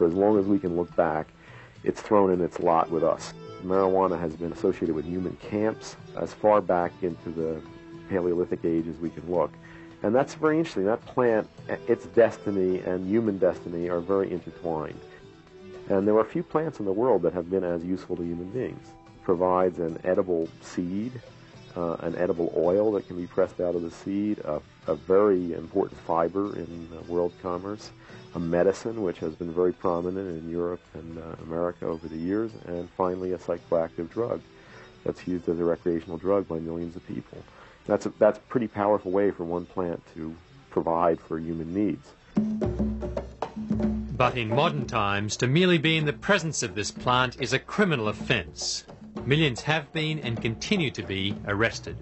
as long as we can look back, it's thrown in its lot with us. Marijuana has been associated with human camps as far back into the Paleolithic age as we can look. And that's very interesting. That plant, its destiny and human destiny are very intertwined. And there are few plants in the world that have been as useful to human beings. It provides an edible seed, an edible oil that can be pressed out of the seed, a very important fiber in world commerce, a medicine which has been very prominent in Europe and America over the years, and finally a psychoactive drug that's used as a recreational drug by millions of people. That's a pretty powerful way for one plant to provide for human needs. But in modern times, to merely be in the presence of this plant is a criminal offence. Millions have been and continue to be arrested.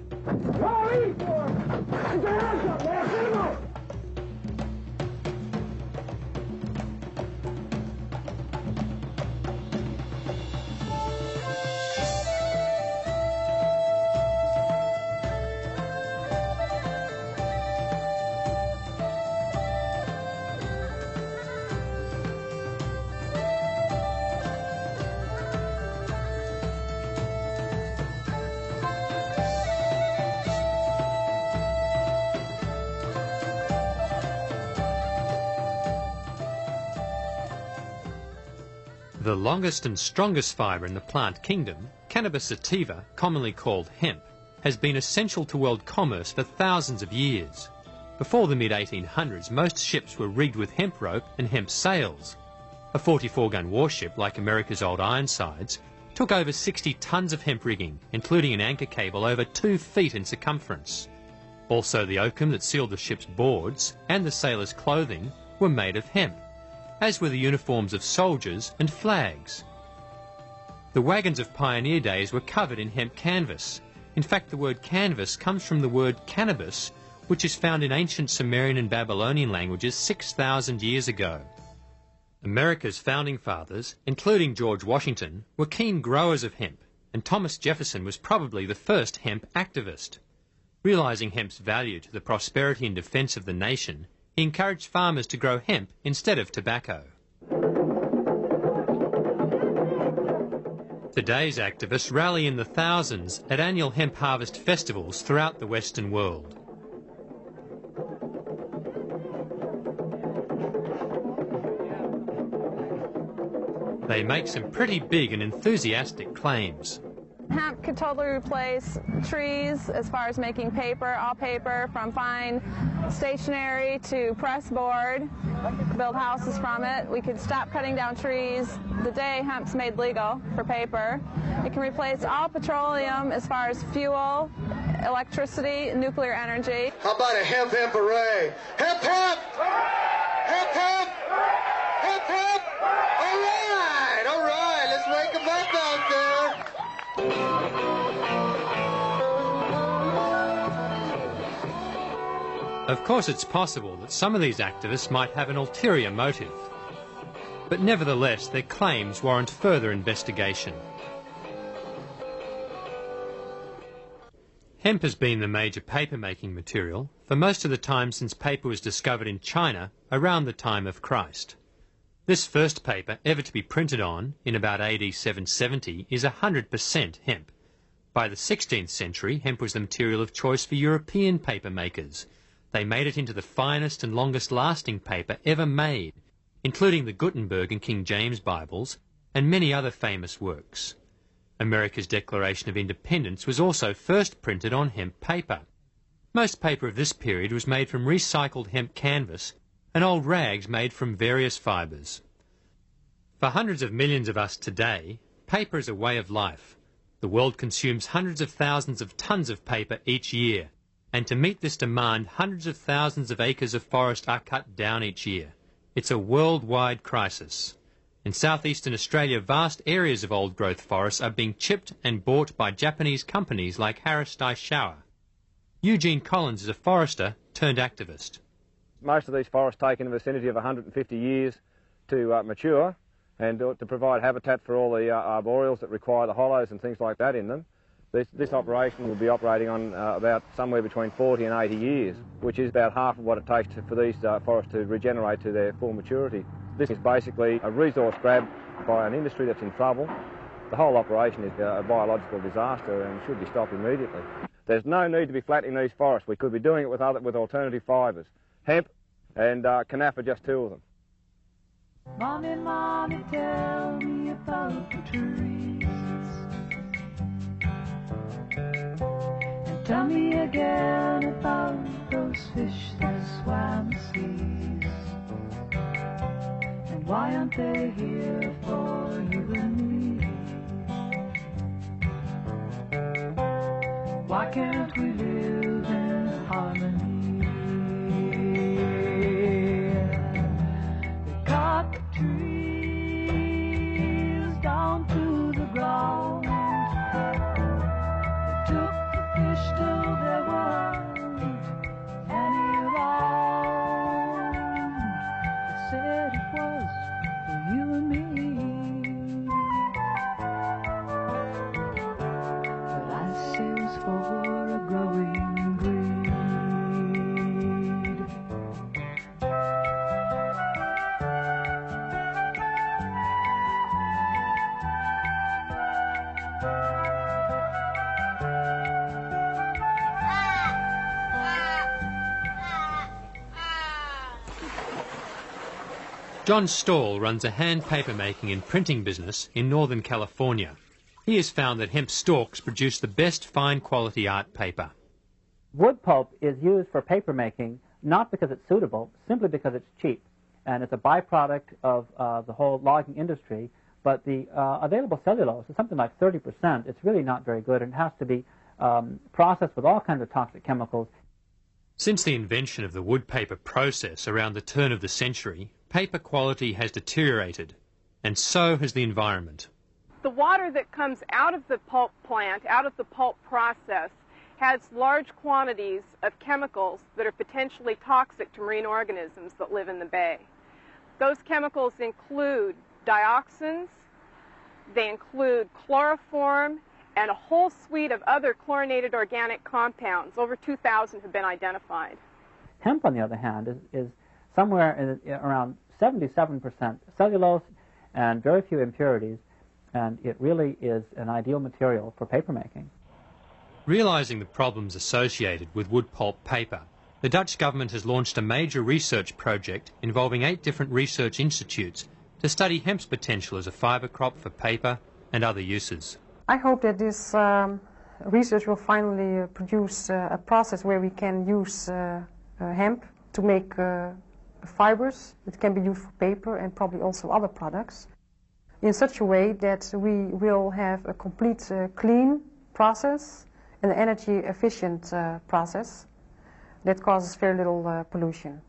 The longest and strongest fibre in the plant kingdom, cannabis sativa, commonly called hemp, has been essential to world commerce for thousands of years. Before the mid-1800s, most ships were rigged with hemp rope and hemp sails. A 44-gun warship, like America's old Ironsides, took over 60 tons of hemp rigging, including an anchor cable over 2 feet in circumference. Also, the oakum that sealed the ship's boards and the sailors' clothing were made of hemp, as were the uniforms of soldiers and flags. The wagons of pioneer days were covered in hemp canvas. In fact, the word canvas comes from the word cannabis, which is found in ancient Sumerian and Babylonian languages 6,000 years ago. America's founding fathers, including George Washington, were keen growers of hemp, and Thomas Jefferson was probably the first hemp activist. Realising hemp's value to the prosperity and defence of the nation, he encouraged farmers to grow hemp instead of tobacco. Today's activists rally in the thousands at annual hemp harvest festivals throughout the Western world. They make some pretty big and enthusiastic claims. Hemp could totally replace trees as far as making paper, all paper, from fine stationery to press board, build houses from it. We could stop cutting down trees the day hemp's made legal for paper. It can replace all petroleum as far as fuel, electricity, nuclear energy. How about a hemp hooray? Hemp hemp! Hemp hemp! Hemp hemp! All right, let's wake them up out there. Of course, it's possible that some of these activists might have an ulterior motive, but nevertheless their claims warrant further investigation. Hemp has been the major paper-making material for most of the time since paper was discovered in China around the time of Christ. This first paper ever to be printed on, in about AD 770, is 100% hemp. By the 16th century, hemp was the material of choice for European paper makers. They made it into the finest and longest-lasting paper ever made, including the Gutenberg and King James Bibles, and many other famous works. America's Declaration of Independence was also first printed on hemp paper. Most paper of this period was made from recycled hemp canvas and old rags made from various fibres. For hundreds of millions of us today, paper is a way of life. The world consumes hundreds of thousands of tons of paper each year, and to meet this demand, hundreds of thousands of acres of forest are cut down each year. It's a worldwide crisis. In southeastern Australia, vast areas of old-growth forests are being chipped and bought by Japanese companies like Harris Daishowa. Eugene Collins is a forester turned activist. Most of these forests take in the vicinity of 150 years to mature and to provide habitat for all the arboreals that require the hollows and things like that in them. This operation will be operating on about somewhere between 40 and 80 years, which is about half of what it takes for these forests to regenerate to their full maturity. This is basically a resource grab by an industry that's in trouble. The whole operation is a biological disaster and should be stopped immediately. There's no need to be flattening these forests. We could be doing it with alternative fibres. Hemp and canaf are just two of them. Mommy, Mommy, tell me about the trees. And tell me again about those fish that swam the seas. And why aren't they here for you and me? Why can't we live in harmony? They cut the trees down to the ground. They took the fish till there weren't any around. They said it was for you and me. But I say it was for a growing greed. John Stall runs a hand paper making and printing business in Northern California. He has found that hemp stalks produce the best fine quality art paper. Wood pulp is used for paper making not because it's suitable, simply because it's cheap. And it's a byproduct of the whole logging industry. But the available cellulose is something like 30%. It's really not very good, and it has to be processed with all kinds of toxic chemicals. Since the invention of the wood paper process around the turn of the century, paper quality has deteriorated, and so has the environment. The water that comes out of the pulp plant, out of the pulp process, has large quantities of chemicals that are potentially toxic to marine organisms that live in the bay. Those chemicals include dioxins, they include chloroform, and a whole suite of other chlorinated organic compounds. Over 2,000 have been identified. Hemp, on the other hand, is somewhere around 77% cellulose and very few impurities, and it really is an ideal material for paper making. Realising the problems associated with wood pulp paper, the Dutch government has launched a major research project involving 8 different research institutes to study hemp's potential as a fibre crop for paper and other uses. I hope that this research will finally produce a process where we can use hemp to make fibers that can be used for paper and probably also other products in such a way that we will have a complete clean process, an energy efficient process that causes very little pollution,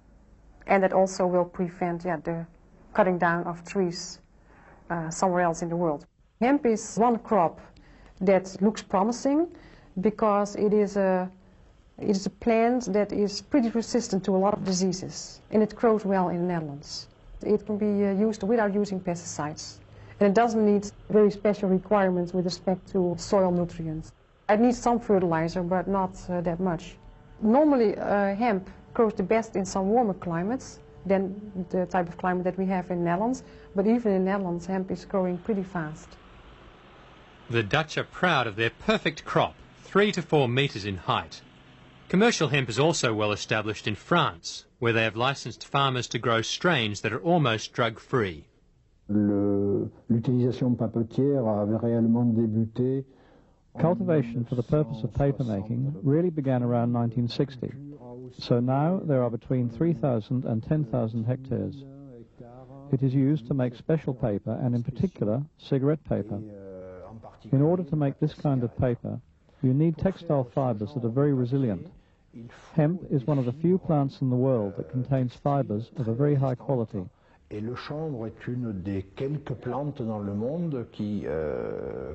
and that also will prevent the cutting down of trees somewhere else in the world. Hemp is one crop that looks promising because it is a plant that is pretty resistant to a lot of diseases, and it grows well in the Netherlands. It can be used without using pesticides, and it doesn't need very special requirements with respect to soil nutrients. It needs some fertilizer, but not that much. Normally, hemp grows the best in some warmer climates than the type of climate that we have in the Netherlands, but even in the Netherlands, hemp is growing pretty fast. The Dutch are proud of their perfect crop, 3 to 4 metres in height. Commercial hemp is also well established in France, where they have licensed farmers to grow strains that are almost drug-free. L'utilisation papetière avait réellement débuté. Cultivation for the purpose of paper making really began around 1960. So now there are between 3,000 and 10,000 hectares. It is used to make special paper, and in particular cigarette paper. In order to make this kind of paper, you need textile fibers that are very resilient. Hemp is one of the few plants in the world that contains fibers of a very high quality. Et le chanvre est une des quelques plantes dans le monde qui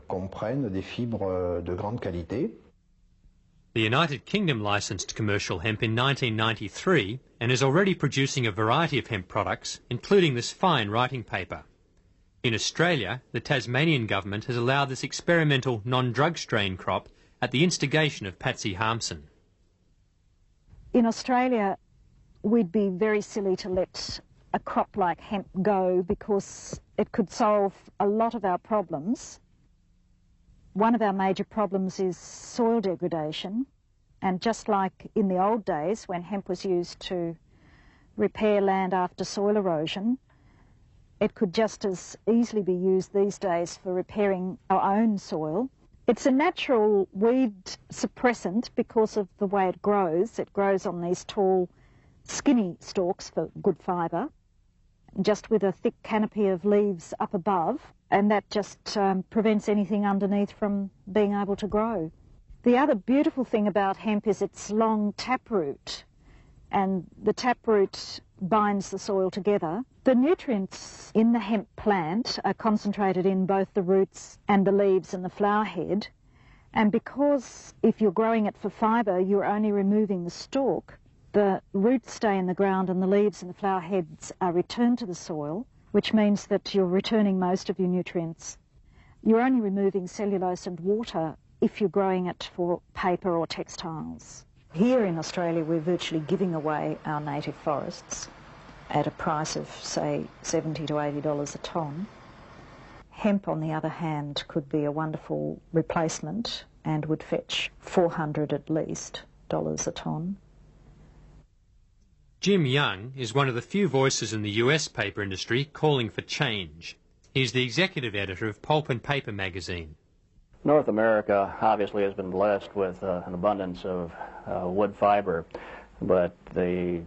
comprennent des fibres de grande qualité. The United Kingdom licensed commercial hemp in 1993 and is already producing a variety of hemp products, including this fine writing paper. In Australia, the Tasmanian government has allowed this experimental non-drug strain crop at the instigation of Patsy Harmson. In Australia, we'd be very silly to let a crop like hemp go because it could solve a lot of our problems. One of our major problems is soil degradation, and just like in the old days when hemp was used to repair land after soil erosion, it could just as easily be used these days for repairing our own soil. It's a natural weed suppressant because of the way it grows. It grows on these tall, skinny stalks for good fibre, just with a thick canopy of leaves up above, and that just prevents anything underneath from being able to grow. The other beautiful thing about hemp is its long taproot, and the taproot binds the soil together. The nutrients in the hemp plant are concentrated in both the roots and the leaves and the flower head, and because if you're growing it for fibre, you're only removing the stalk, the roots stay in the ground and the leaves and the flower heads are returned to the soil, which means that you're returning most of your nutrients. You're only removing cellulose and water if you're growing it for paper or textiles. Here in Australia, we're virtually giving away our native forests at a price of, say, $70 to $80 a tonne. Hemp, on the other hand, could be a wonderful replacement and would fetch $400 at least a tonne. Jim Young is one of the few voices in the US paper industry calling for change. He's the executive editor of Pulp and Paper magazine. North America obviously has been blessed with an abundance of wood fiber, but the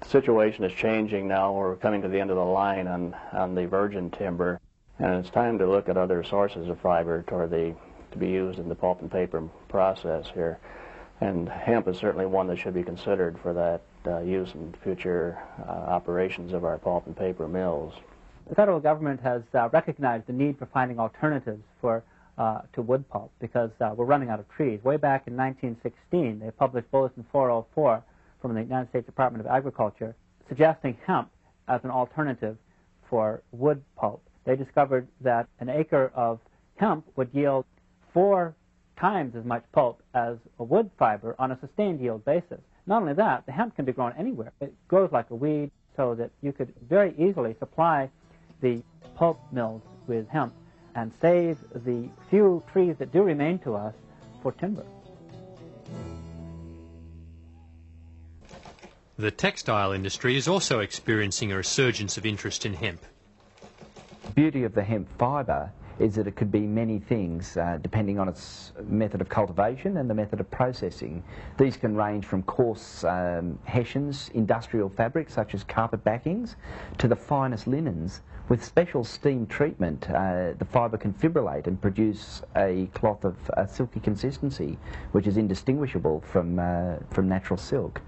situation is changing now. We're coming to the end of the line on the virgin timber, and it's time to look at other sources of fiber to be used in the pulp and paper process here. And hemp is certainly one that should be considered for that use in future operations of our pulp and paper mills. The federal government has recognized the need for finding alternatives to wood pulp because we're running out of trees. Way back in 1916, they published Bulletin 404 from the United States Department of Agriculture suggesting hemp as an alternative for wood pulp. They discovered that an acre of hemp would yield 4 times as much pulp as a wood fiber on a sustained yield basis. Not only that, the hemp can be grown anywhere. It grows like a weed so that you could very easily supply the pulp mills with hemp and save the few trees that do remain to us for timber. The textile industry is also experiencing a resurgence of interest in hemp. The beauty of the hemp fibre is that it could be many things depending on its method of cultivation and the method of processing. These can range from coarse hessians, industrial fabrics such as carpet backings, to the finest linens. With special steam treatment, the fibre can fibrillate and produce a cloth of a silky consistency, which is indistinguishable from natural silk.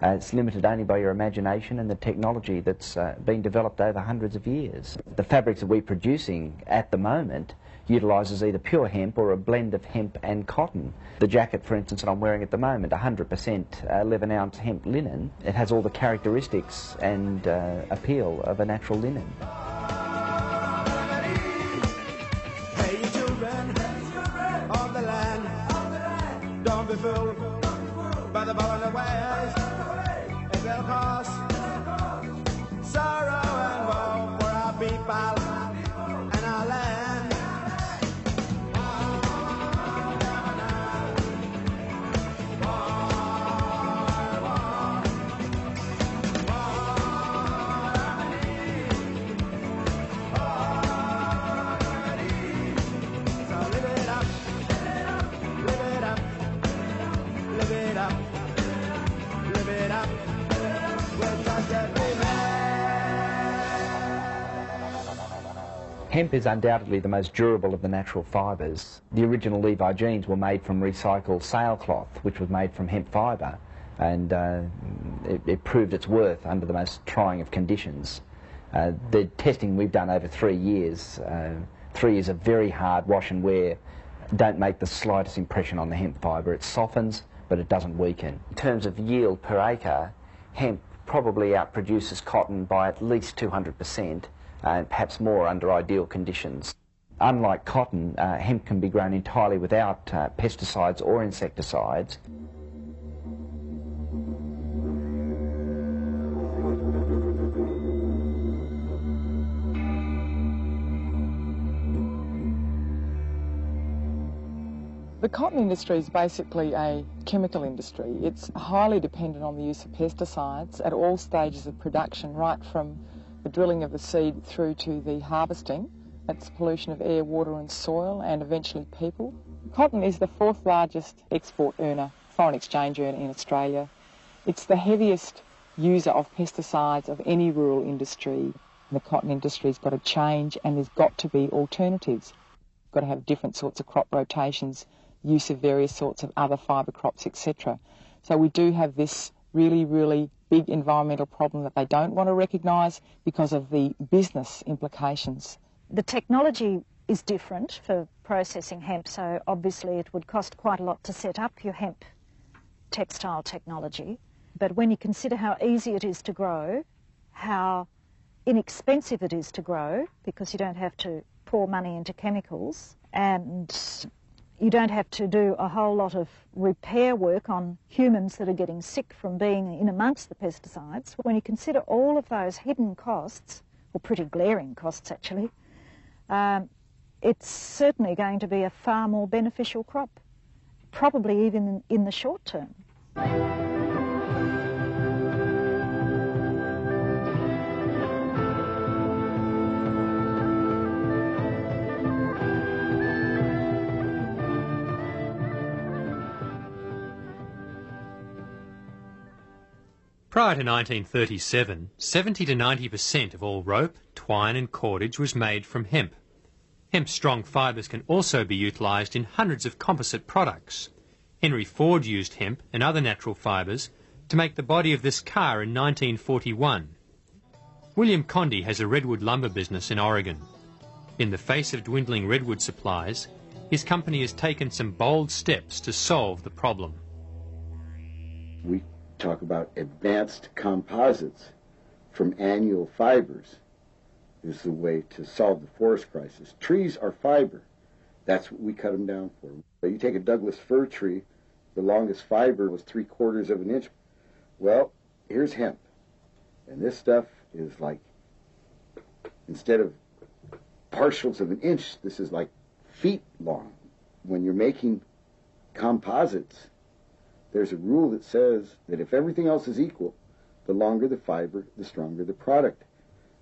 It's limited only by your imagination and the technology that's been developed over hundreds of years. The fabrics that we're producing at the moment utilises either pure hemp or a blend of hemp and cotton. The jacket, for instance, that I'm wearing at the moment, 100% 11-ounce hemp linen. It has all the characteristics and appeal of a natural linen. Hey children of the land, don't be fooled by the ball on the wires. It will cause sorrow and woe for our people and our land. So live it up, live it up, live it up, live it up. Hemp is undoubtedly the most durable of the natural fibres. The original Levi jeans were made from recycled sailcloth, which was made from hemp fibre, and it proved its worth under the most trying of conditions. The testing we've done over 3 years, 3 years of very hard wash and wear, don't make the slightest impression on the hemp fibre. It softens, but it doesn't weaken. In terms of yield per acre, hemp probably outproduces cotton by at least 200%, and perhaps more under ideal conditions. Unlike cotton, hemp can be grown entirely without pesticides or insecticides. The cotton industry is basically a chemical industry. It's highly dependent on the use of pesticides at all stages of production, right from the drilling of the seed through to the harvesting. That's pollution of air, water and soil, and eventually people. Cotton is the fourth largest export earner, foreign exchange earner in Australia. It's the heaviest user of pesticides of any rural industry. The cotton industry's got to change, and there's got to be alternatives. Got to have different sorts of crop rotations, use of various sorts of other fibre crops, etc. So we do have this really, really big environmental problem that they don't want to recognise because of the business implications. The technology is different for processing hemp, so obviously it would cost quite a lot to set up your hemp textile technology. But when you consider how easy it is to grow, how inexpensive it is to grow, because you don't have to pour money into chemicals, and you don't have to do a whole lot of repair work on humans that are getting sick from being in amongst the pesticides. When you consider all of those hidden costs, or pretty glaring costs actually, it's certainly going to be a far more beneficial crop, probably even in the short term. Prior to 1937, 70 to 90% of all rope, twine and cordage was made from hemp. Hemp strong fibres can also be utilised in hundreds of composite products. Henry Ford used hemp and other natural fibres to make the body of this car in 1941. William Condy has a redwood lumber business in Oregon. In the face of dwindling redwood supplies, his company has taken some bold steps to solve the problem. We talk about advanced composites from annual fibers is the way to solve the forest crisis. Trees are fiber. That's what we cut them down for. You take a Douglas fir tree, the longest fiber was 3/4 of an inch. Well, here's hemp. And this stuff is like, instead of partials of an inch, this is like feet long. When you're making composites, there's a rule that says that if everything else is equal, the longer the fiber, the stronger the product.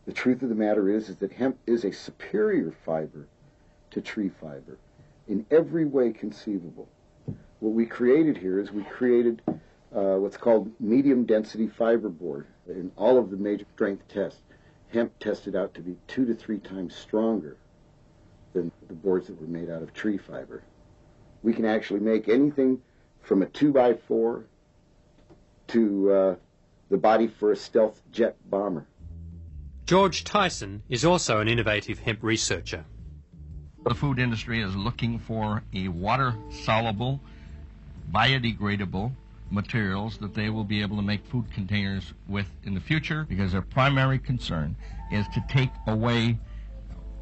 The truth of the matter is that hemp is a superior fiber to tree fiber in every way conceivable. What we created here is we created what's called medium density fiber board. In all of the major strength tests, hemp tested out to be 2 to 3 times stronger than the boards that were made out of tree fiber. We can actually make anything from a 2x4 to the body for a stealth jet bomber. George Tyson is also an innovative hemp researcher. The food industry is looking for a water-soluble, biodegradable materials that they will be able to make food containers with in the future, because their primary concern is to take away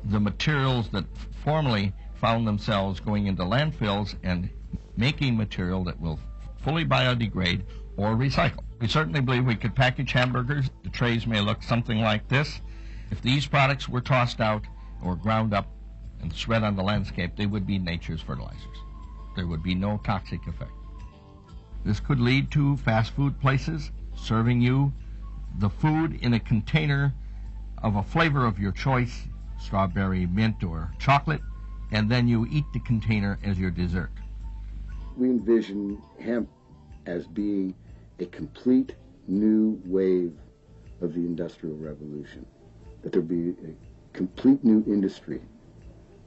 the materials that formerly found themselves going into landfills and making material that will fully biodegrade or recycle. We certainly believe we could package hamburgers. The trays may look something like this. If these products were tossed out or ground up and spread on the landscape, they would be nature's fertilizers. There would be no toxic effect. This could lead to fast food places serving you the food in a container of a flavor of your choice, strawberry, mint, or chocolate, and then you eat the container as your dessert. We envision hemp as being a complete new wave of the Industrial Revolution, that there'll be a complete new industry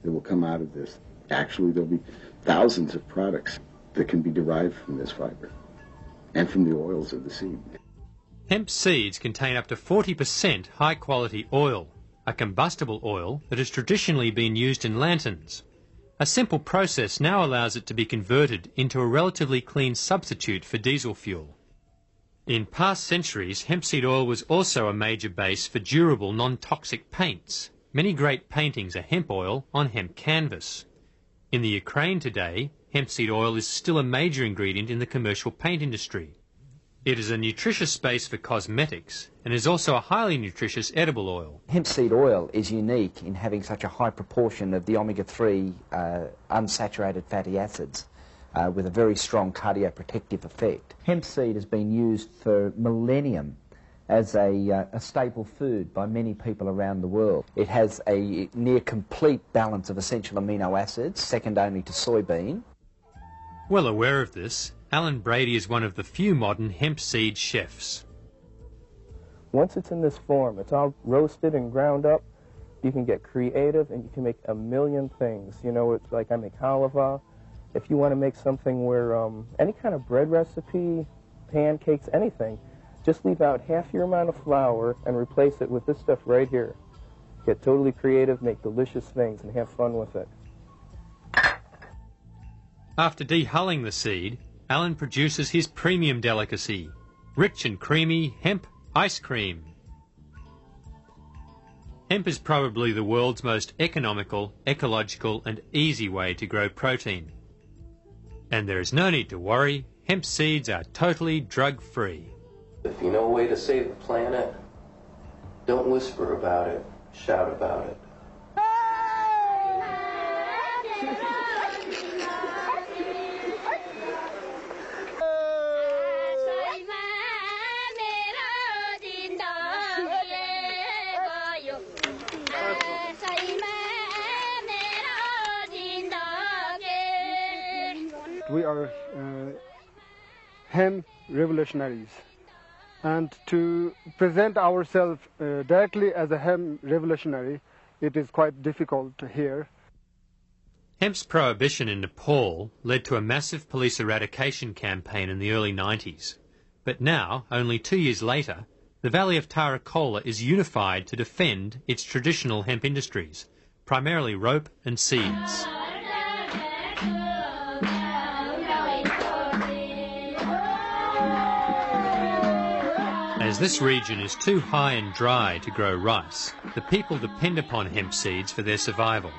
that will come out of this. Actually, there'll be thousands of products that can be derived from this fiber and from the oils of the seed. Hemp seeds contain up to 40% high-quality oil, a combustible oil that has traditionally been used in lanterns. A simple process now allows it to be converted into a relatively clean substitute for diesel fuel. In past centuries, hemp seed oil was also a major base for durable, non-toxic paints. Many great paintings are hemp oil on hemp canvas. In the Ukraine today, hemp seed oil is still a major ingredient in the commercial paint industry. It is a nutritious base for cosmetics and is also a highly nutritious edible oil. Hemp seed oil is unique in having such a high proportion of the omega-3 unsaturated fatty acids. with a very strong cardioprotective effect. Hemp seed has been used for millennium as a staple food by many people around the world. It has a near complete balance of essential amino acids, second only to soybean. Well aware of this, Alan Brady is one of the few modern hemp seed chefs. Once it's in this form, it's all roasted and ground up, you can get creative and you can make a million things. You know, it's like I make halva. If you want to make something where any kind of bread recipe, pancakes, anything, just leave out half your amount of flour and replace it with this stuff right here. Get totally creative, make delicious things, and have fun with it. After dehulling the seed, Alan produces his premium delicacy, rich and creamy hemp ice cream. Hemp is probably the world's most economical, ecological and easy way to grow protein. And there is no need to worry, hemp seeds are totally drug-free. If you know a way to save the planet, don't whisper about it, shout about it. We are hemp revolutionaries, and to present ourselves directly as a hemp revolutionary, it is quite difficult here. Hemp's prohibition in Nepal led to a massive police eradication campaign in the early 90s. But now, only 2 years later, the Valley of Tarakola is unified to defend its traditional hemp industries, primarily rope and seeds. As this region is too high and dry to grow rice, the people depend upon hemp seeds for their survival.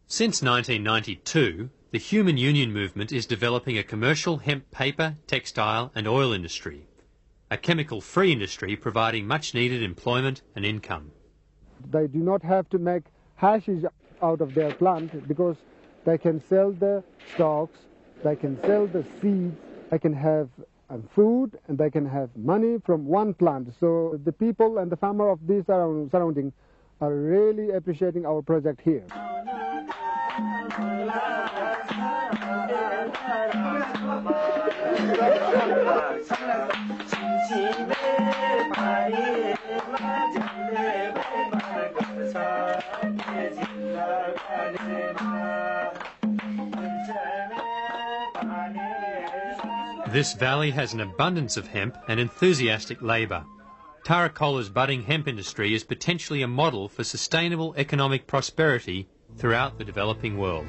Since 1992, the Human Union movement is developing a commercial hemp paper, textile and oil industry, a chemical-free industry providing much-needed employment and income. They do not have to make hashish out of their plant because they can sell the stalks, they can sell the seeds, they can have food and they can have money from one plant. So the people and the farmer of these surroundings are really appreciating our project here. This valley has an abundance of hemp and enthusiastic labour. Tarakola's budding hemp industry is potentially a model for sustainable economic prosperity throughout the developing world.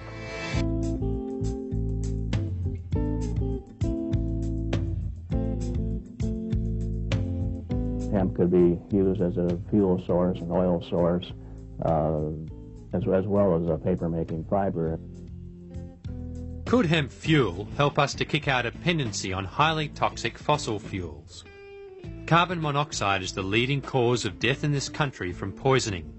Hemp could be used as a fuel source, an oil source, as well as a paper-making fiber. Could hemp fuel help us to kick our dependency on highly toxic fossil fuels? Carbon monoxide is the leading cause of death in this country from poisoning.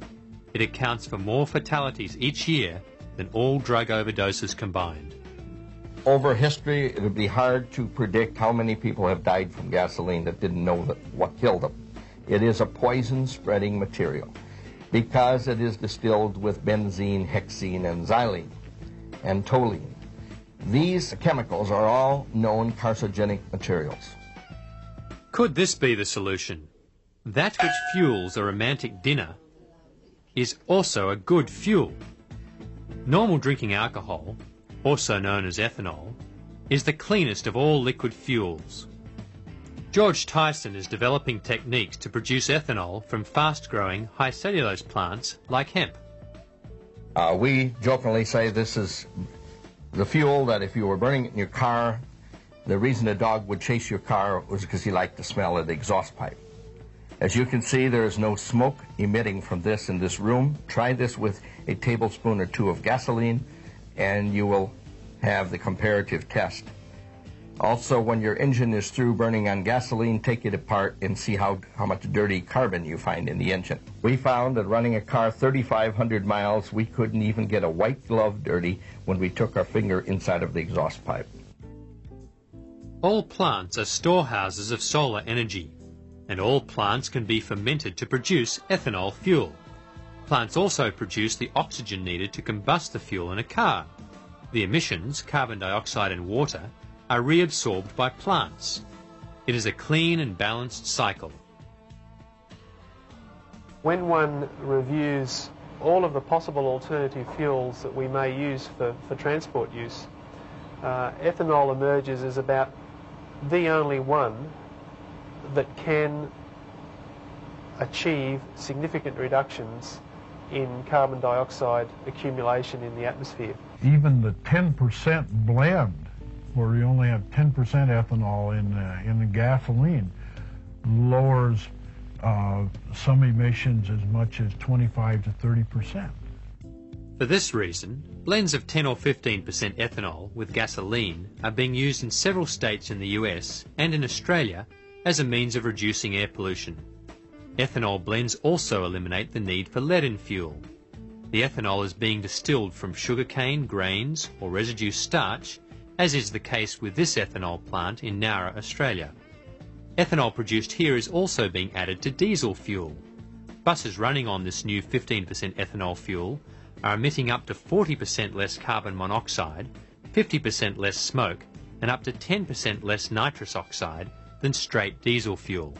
It accounts for more fatalities each year than all drug overdoses combined. Over history, it would be hard to predict how many people have died from gasoline that didn't know what killed them. It is a poison-spreading material because it is distilled with benzene, hexene, and xylene, and toluene. These chemicals are all known carcinogenic materials. Could this be the solution? That which fuels a romantic dinner is also a good fuel. Normal drinking alcohol, also known as ethanol, is the cleanest of all liquid fuels. George Tyson is developing techniques to produce ethanol from fast-growing, high cellulose plants like hemp. We jokingly say this is the fuel that if you were burning it in your car, the reason a dog would chase your car was because he liked the smell of the exhaust pipe. As you can see, there is no smoke emitting from this in this room. Try this with a tablespoon or two of gasoline, and you will have the comparative test. Also, when your engine is through burning on gasoline, take it apart and see how much dirty carbon you find in the engine. We found that running a car 3,500 miles, we couldn't even get a white glove dirty when we took our finger inside of the exhaust pipe. All plants are storehouses of solar energy, and all plants can be fermented to produce ethanol fuel. Plants also produce the oxygen needed to combust the fuel in a car. The emissions, carbon dioxide and water, are reabsorbed by plants. It is a clean and balanced cycle. When one reviews all of the possible alternative fuels that we may use for transport use, ethanol emerges as about the only one that can achieve significant reductions in carbon dioxide accumulation in the atmosphere. Even the 10% blend, where you only have 10% ethanol in the gasoline, lowers some emissions as much as 25 to 30%. For this reason, blends of 10 or 15% ethanol with gasoline are being used in several states in the US and in Australia as a means of reducing air pollution. Ethanol blends also eliminate the need for lead in fuel. The ethanol is being distilled from sugarcane, grains or residue starch, as is the case with this ethanol plant in Nowra, Australia. Ethanol produced here is also being added to diesel fuel. Buses running on this new 15% ethanol fuel are emitting up to 40% less carbon monoxide, 50% less smoke, and up to 10% less nitrous oxide than straight diesel fuel.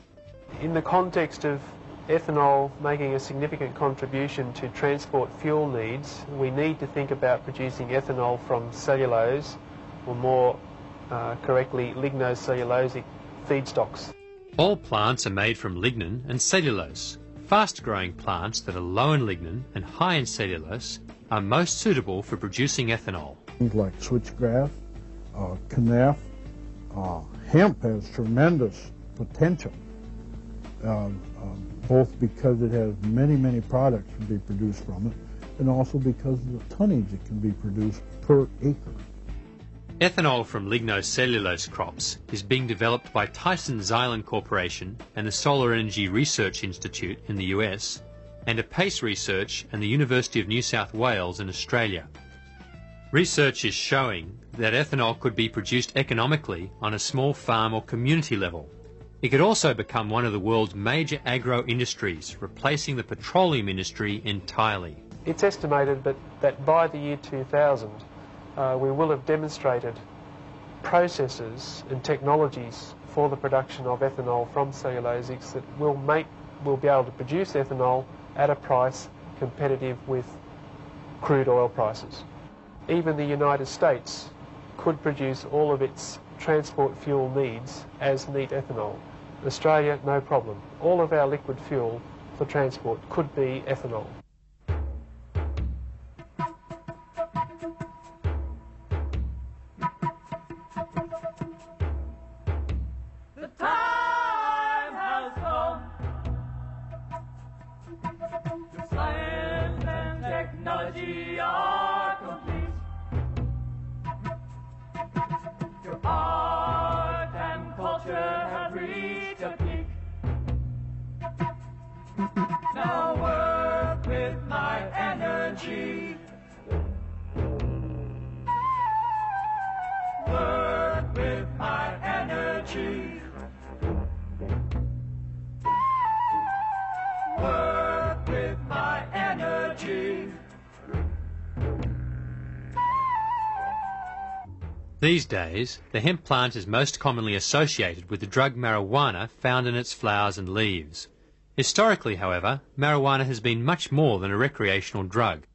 In the context of ethanol making a significant contribution to transport fuel needs, we need to think about producing ethanol from cellulose, or more correctly, lignocellulosic feedstocks. All plants are made from lignin and cellulose. Fast-growing plants that are low in lignin and high in cellulose are most suitable for producing ethanol. Things like switchgrass, canaf, hemp has tremendous potential, both because it has many products to be produced from it, and also because of the tonnage it can be produced per acre. Ethanol from lignocellulose crops is being developed by Tyson Xylem Corporation and the Solar Energy Research Institute in the US, and Pace Research and the University of New South Wales in Australia. Research is showing that ethanol could be produced economically on a small farm or community level. It could also become one of the world's major agro-industries, replacing the petroleum industry entirely. It's estimated that by the year 2000, we will have demonstrated processes and technologies for the production of ethanol from cellulosics that will be able to produce ethanol at a price competitive with crude oil prices. Even the United States could produce all of its transport fuel needs as neat ethanol. Australia, no problem. All of our liquid fuel for transport could be ethanol. These days, the hemp plant is most commonly associated with the drug marijuana found in its flowers and leaves. Historically, however, marijuana has been much more than a recreational drug.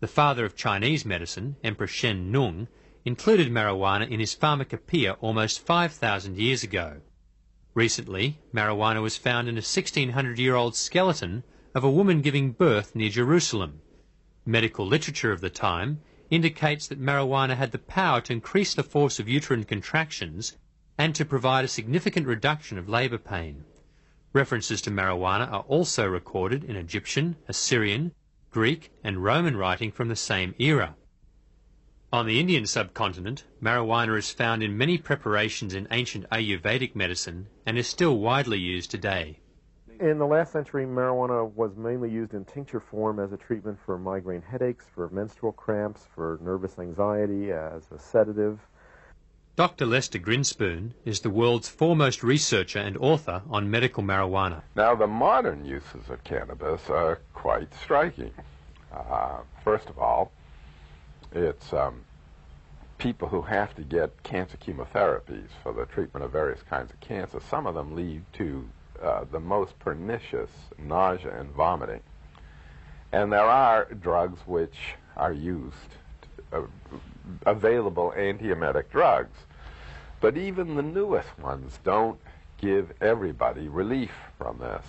The father of Chinese medicine, Emperor Shen Nung, included marijuana in his pharmacopoeia almost 5,000 years ago. Recently, marijuana was found in a 1,600-year-old skeleton of a woman giving birth near Jerusalem. Medical literature of the time indicates that marijuana had the power to increase the force of uterine contractions and to provide a significant reduction of labour pain. References to marijuana are also recorded in Egyptian, Assyrian, Greek and Roman writing from the same era. On the Indian subcontinent, marijuana is found in many preparations in ancient Ayurvedic medicine and is still widely used today. In the last century, marijuana was mainly used in tincture form as a treatment for migraine headaches, for menstrual cramps, for nervous anxiety, as a sedative. Dr. Lester Grinspoon is the world's foremost researcher and author on medical marijuana. Now, the modern uses of cannabis are quite striking. First of all, it's people who have to get cancer chemotherapies for the treatment of various kinds of cancer. Some of them lead to the most pernicious nausea and vomiting. And there are drugs which are used, available antiemetic drugs. But even the newest ones don't give everybody relief from this.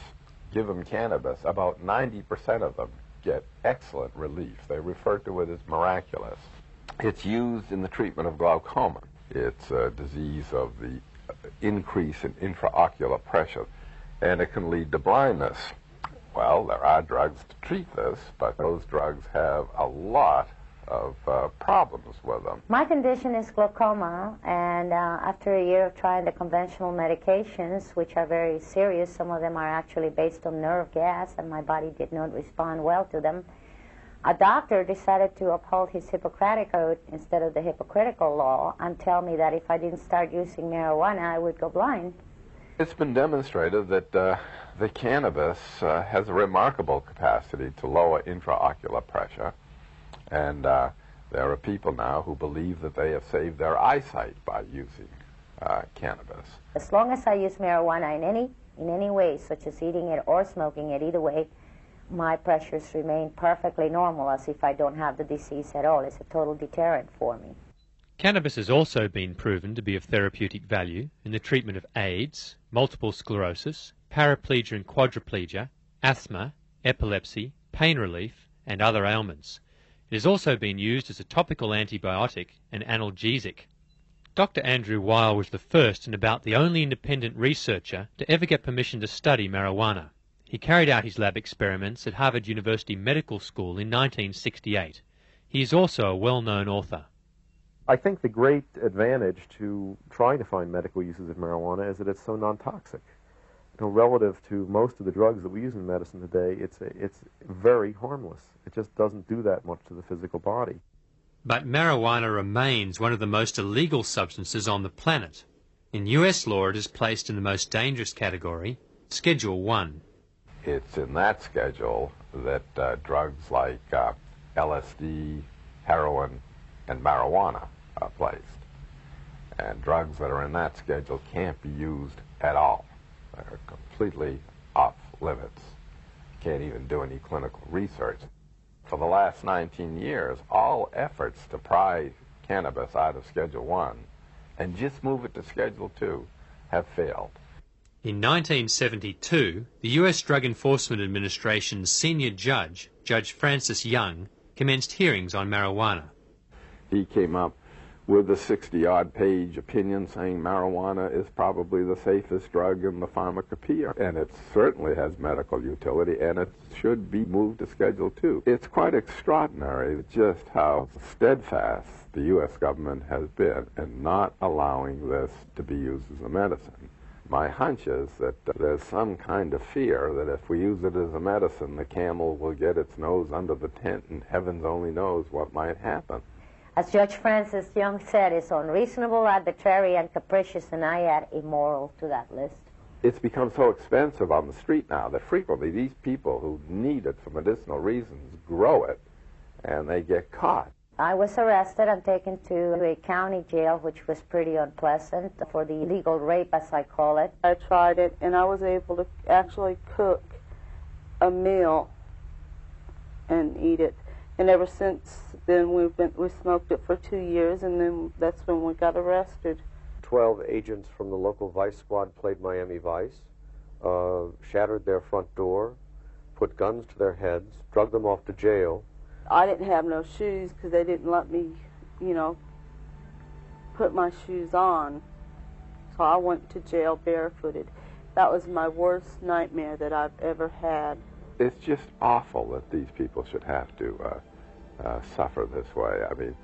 Give them cannabis, about 90% of them get excellent relief. They refer to it as miraculous. It's used in the treatment of glaucoma. It's a disease of the increase in intraocular pressure, and it can lead to blindness. Well, there are drugs to treat this, but those drugs have a lot of problems with them. My condition is glaucoma, and after a year of trying the conventional medications, which are very serious, some of them are actually based on nerve gas, and my body did not respond well to them, a doctor decided to uphold his Hippocratic oath instead of the hypocritical law and tell me that if I didn't start using marijuana, I would go blind. It's been demonstrated that the cannabis has a remarkable capacity to lower intraocular pressure, and there are people now who believe that they have saved their eyesight by using cannabis. As long as I use marijuana in any way, such as eating it or smoking it, either way, my pressures remain perfectly normal, as if I don't have the disease at all. It's a total deterrent for me. Cannabis has also been proven to be of therapeutic value in the treatment of AIDS, multiple sclerosis, paraplegia and quadriplegia, asthma, epilepsy, pain relief, and other ailments. It has also been used as a topical antibiotic and analgesic. Dr. Andrew Weil was the first and about the only independent researcher to ever get permission to study marijuana. He carried out his lab experiments at Harvard University Medical School in 1968. He is also a well-known author. I think the great advantage to trying to find medical uses of marijuana is that it's so non-toxic. You know, relative to most of the drugs that we use in medicine today, it's very harmless. It just doesn't do that much to the physical body. But marijuana remains one of the most illegal substances on the planet. In US law, it is placed in the most dangerous category, Schedule 1. It's in that schedule that drugs like LSD, heroin, and marijuana are placed. And drugs that are in that schedule can't be used at all. They're completely off limits. Can't even do any clinical research. For the last 19 years, all efforts to pry cannabis out of Schedule 1 and just move it to Schedule 2 have failed. In 1972, the U.S. Drug Enforcement Administration's senior judge, Judge Francis Young, commenced hearings on marijuana. He came up with a 60-odd page opinion saying marijuana is probably the safest drug in the pharmacopoeia, and it certainly has medical utility, and it should be moved to Schedule 2. It's quite extraordinary just how steadfast the U.S. government has been in not allowing this to be used as a medicine. My hunch is that there's some kind of fear that if we use it as a medicine, the camel will get its nose under the tent, and heavens only knows what might happen. As Judge Francis Young said, it's unreasonable, arbitrary, and capricious, and I add immoral to that list. It's become so expensive on the street now that frequently these people who need it for medicinal reasons grow it, and they get caught. I was arrested and taken to a county jail, which was pretty unpleasant, for the illegal rape, as I call it. I tried it, and I was able to actually cook a meal and eat it. And ever since then, we smoked it for 2 years, and then that's when we got arrested. 12 agents from the local vice squad played Miami Vice, shattered their front door, put guns to their heads, drug them off to jail. I didn't have no shoes because they didn't let me, put my shoes on. So I went to jail barefooted. That was my worst nightmare that I've ever had. It's just awful that these people should have to suffer this way. I mean,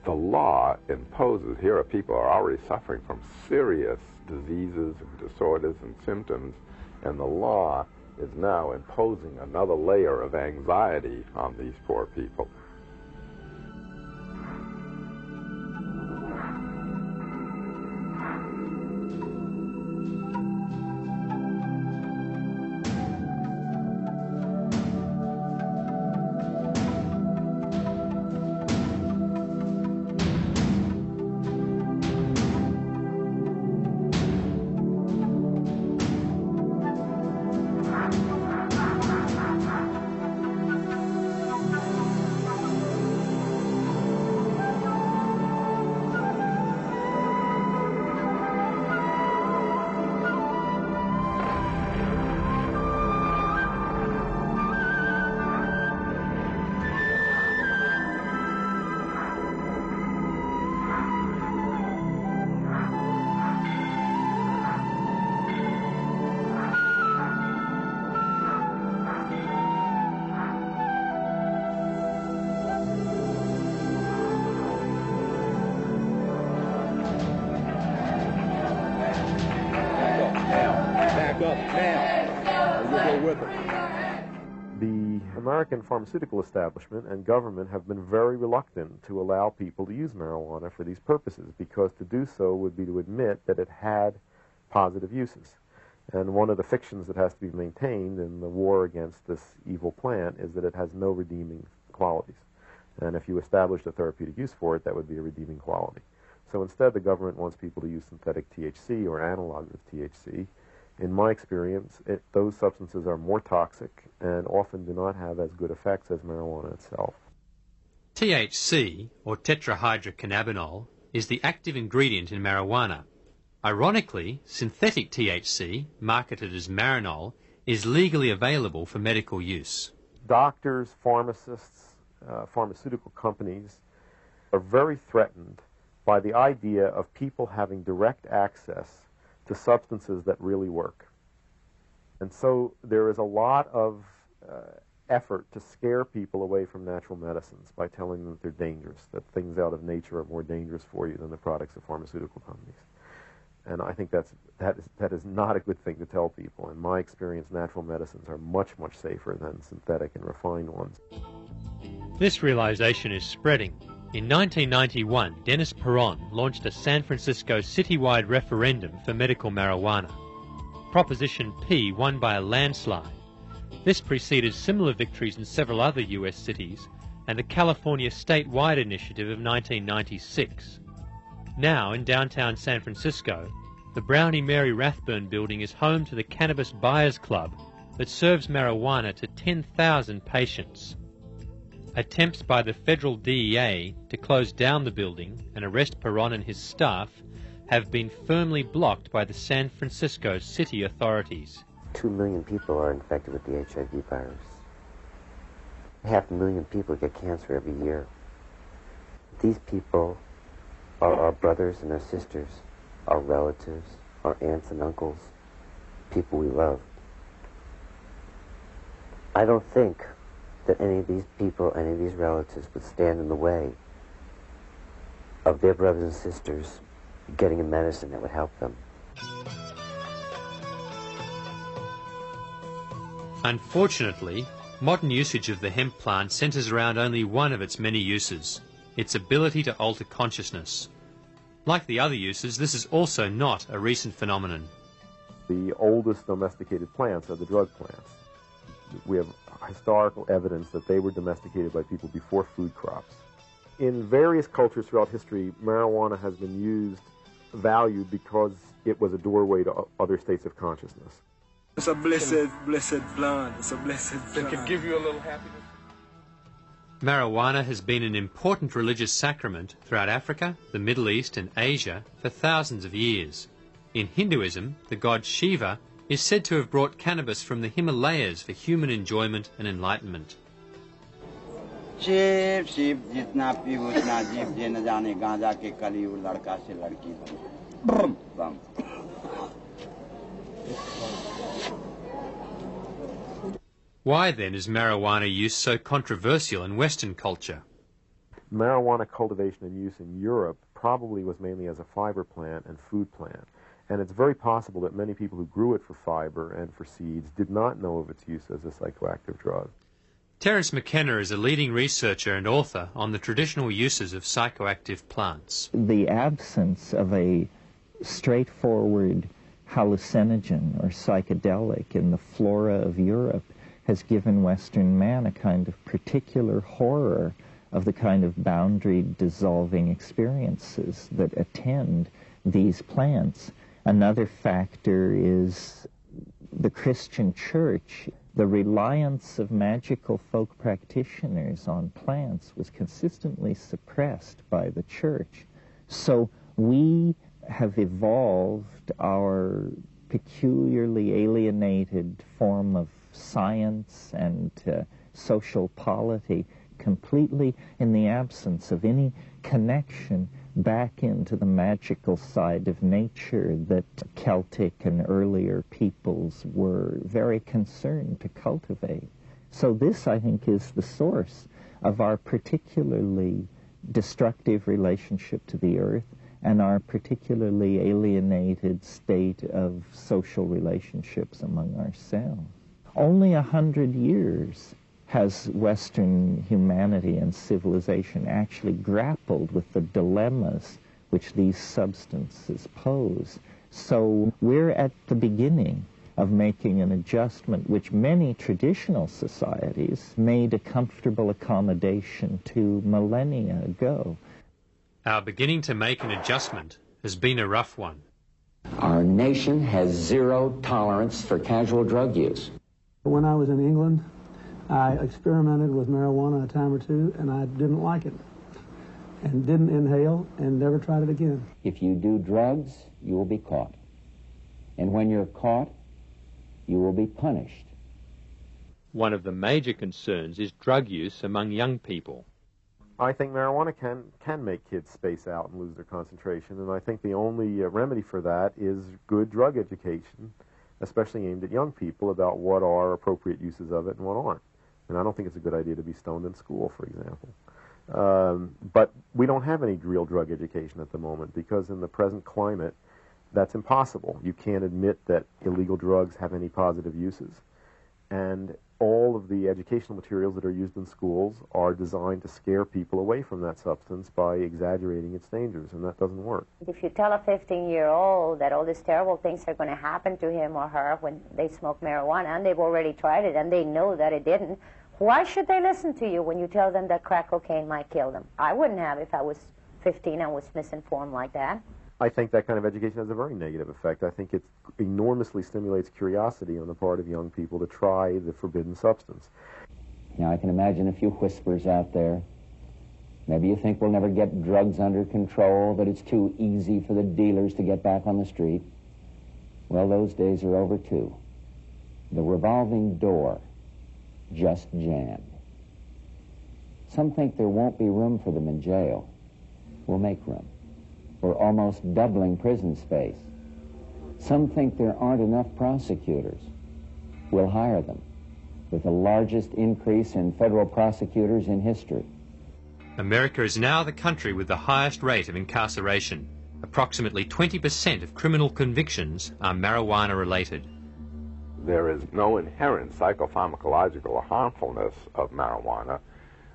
the law imposes, here are people who are already suffering from serious diseases and disorders and symptoms, and the law is now imposing another layer of anxiety on these poor people. The American pharmaceutical establishment and government have been very reluctant to allow people to use marijuana for these purposes, because to do so would be to admit that it had positive uses. And one of the fictions that has to be maintained in the war against this evil plant is that it has no redeeming qualities. And if you established a therapeutic use for it, that would be a redeeming quality. So instead, the government wants people to use synthetic THC or analogs of THC. In my experience, those substances are more toxic and often do not have as good effects as marijuana itself. THC, or tetrahydrocannabinol, is the active ingredient in marijuana. Ironically, synthetic THC, marketed as Marinol, is legally available for medical use. Doctors, pharmacists, pharmaceutical companies are very threatened by the idea of people having direct access to substances that really work. And so there is a lot of effort to scare people away from natural medicines by telling them that they're dangerous, that things out of nature are more dangerous for you than the products of pharmaceutical companies. And I think that is not a good thing to tell people. In my experience, natural medicines are much, much safer than synthetic and refined ones. This realization is spreading. In 1991, Dennis Peron launched a San Francisco citywide referendum for medical marijuana. Proposition P won by a landslide. This preceded similar victories in several other US cities and the California statewide initiative of 1996. Now, in downtown San Francisco, the Brownie Mary Rathburn building is home to the Cannabis Buyers Club that serves marijuana to 10,000 patients. Attempts by the federal DEA to close down the building and arrest Peron and his staff have been firmly blocked by the San Francisco city authorities. 2 million people are infected with the HIV virus. 500,000 people get cancer every year. These people are our brothers and our sisters, our relatives, our aunts and uncles, people we love. I don't think that any of these people, any of these relatives would stand in the way of their brothers and sisters getting a medicine that would help them. Unfortunately, modern usage of the hemp plant centers around only one of its many uses, its ability to alter consciousness. Like the other uses, this is also not a recent phenomenon. The oldest domesticated plants are the drug plants. We have historical evidence that they were domesticated by people before food crops. In various cultures throughout history, marijuana has been used, valued, because it was a doorway to other states of consciousness. It's a blessed plant. It's a blessed plant. It can give you a little happiness. Marijuana has been an important religious sacrament throughout Africa, the Middle East and Asia for thousands of years. In Hinduism, the god Shiva is said to have brought cannabis from the Himalayas for human enjoyment and enlightenment. Shiv Shiv जितना P उतना जीव जे न जाने गांजा के कली लड़का से लड़की बम Why then is marijuana use so controversial in Western culture? Marijuana cultivation and use in Europe probably was mainly as a fiber plant and food plant. And it's very possible that many people who grew it for fiber and for seeds did not know of its use as a psychoactive drug. Terence McKenna is a leading researcher and author on the traditional uses of psychoactive plants. The absence of a straightforward hallucinogen or psychedelic in the flora of Europe has given Western man a kind of particular horror of the kind of boundary-dissolving experiences that attend these plants. Another factor is the Christian church. The reliance of magical folk practitioners on plants was consistently suppressed by the church. So we have evolved our peculiarly alienated form of science and social polity completely in the absence of any connection back into the magical side of nature that Celtic and earlier peoples were very concerned to cultivate. So this, I think, is the source of our particularly destructive relationship to the earth and our particularly alienated state of social relationships among ourselves. Only 100 years has Western humanity and civilization actually grappled with the dilemmas which these substances pose. So we're at the beginning of making an adjustment which many traditional societies made a comfortable accommodation to millennia ago. Our beginning to make an adjustment has been a rough one. Our nation has zero tolerance for casual drug use. When I was in England, I experimented with marijuana a time or two, and I didn't like it, and didn't inhale, and never tried it again. If you do drugs, you will be caught. And when you're caught, you will be punished. One of the major concerns is drug use among young people. I think marijuana can make kids space out and lose their concentration, and I think the only remedy for that is good drug education, especially aimed at young people, about what are appropriate uses of it and what aren't. And I don't think it's a good idea to be stoned in school, for example. But we don't have any real drug education at the moment because in the present climate, that's impossible. You can't admit that illegal drugs have any positive uses. And all of the educational materials that are used in schools are designed to scare people away from that substance by exaggerating its dangers, and that doesn't work. If you tell a 15-year-old that all these terrible things are going to happen to him or her when they smoke marijuana, and they've already tried it and they know that it didn't, why should they listen to you when you tell them that crack cocaine might kill them? I wouldn't have if I was 15 and was misinformed like that. I think that kind of education has a very negative effect. I think it enormously stimulates curiosity on the part of young people to try the forbidden substance. Now, I can imagine a few whispers out there. Maybe you think we'll never get drugs under control, that it's too easy for the dealers to get back on the street. Well, those days are over, too. The revolving door just jammed. Some think there won't be room for them in jail. We'll make room. We're almost doubling prison space. Some think there aren't enough prosecutors. We'll hire them, with the largest increase in federal prosecutors in history. America is now the country with the highest rate of incarceration. Approximately 20% of criminal convictions are marijuana-related. There is no inherent psychopharmacological harmfulness of marijuana,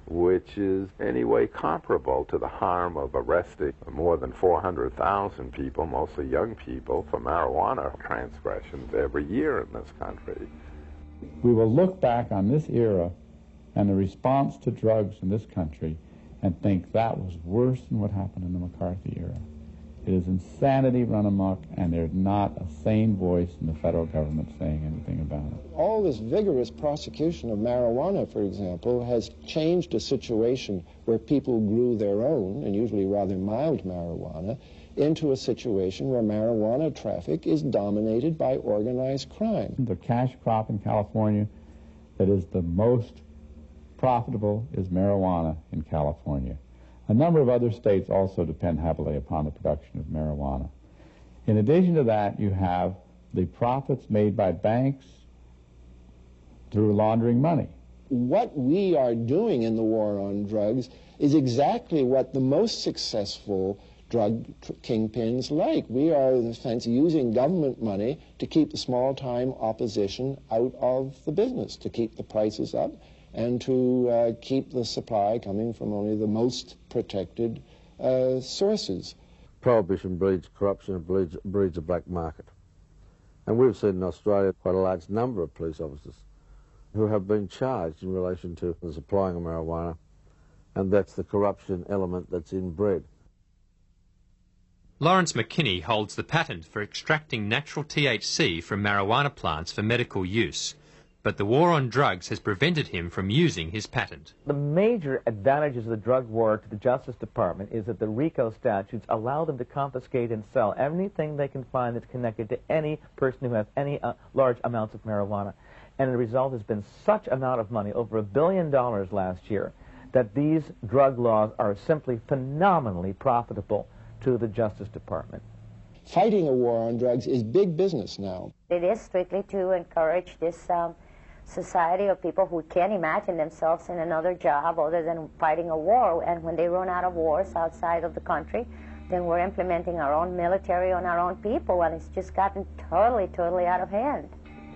which is anyway comparable to the harm of arresting more than 400,000 people, mostly young people, for marijuana transgressions every year in this country. We will look back on this era and the response to drugs in this country and think that was worse than what happened in the McCarthy era. It is insanity run amok, and there's not a sane voice in the federal government saying anything about it. All this vigorous prosecution of marijuana, for example, has changed a situation where people grew their own, and usually rather mild marijuana, into a situation where marijuana traffic is dominated by organized crime. The cash crop in California that is the most profitable is marijuana in California. A number of other states also depend heavily upon the production of marijuana. In addition to that, you have the profits made by banks through laundering money. What we are doing in the war on drugs is exactly what the most successful drug kingpins like. We are, in a sense, using government money to keep the small-time opposition out of the business, to keep the prices up, and to keep the supply coming from only the most protected sources. Prohibition breeds corruption, it breeds a black market. And we've seen in Australia quite a large number of police officers who have been charged in relation to the supplying of marijuana, and that's the corruption element that's inbred. Lawrence McKinney holds the patent for extracting natural THC from marijuana plants for medical use, but the war on drugs has prevented him from using his patent. The major advantages of the drug war to the Justice Department is that the RICO statutes allow them to confiscate and sell anything they can find that's connected to any person who has any large amounts of marijuana. And the result has been such amount of money, over $1 billion last year, that these drug laws are simply phenomenally profitable to the Justice Department. Fighting a war on drugs is big business now. It is strictly to encourage this society of people who can't imagine themselves in another job other than fighting a war. And when they run out of wars outside of the country, then we're implementing our own military on our own people, and it's just gotten totally out of hand.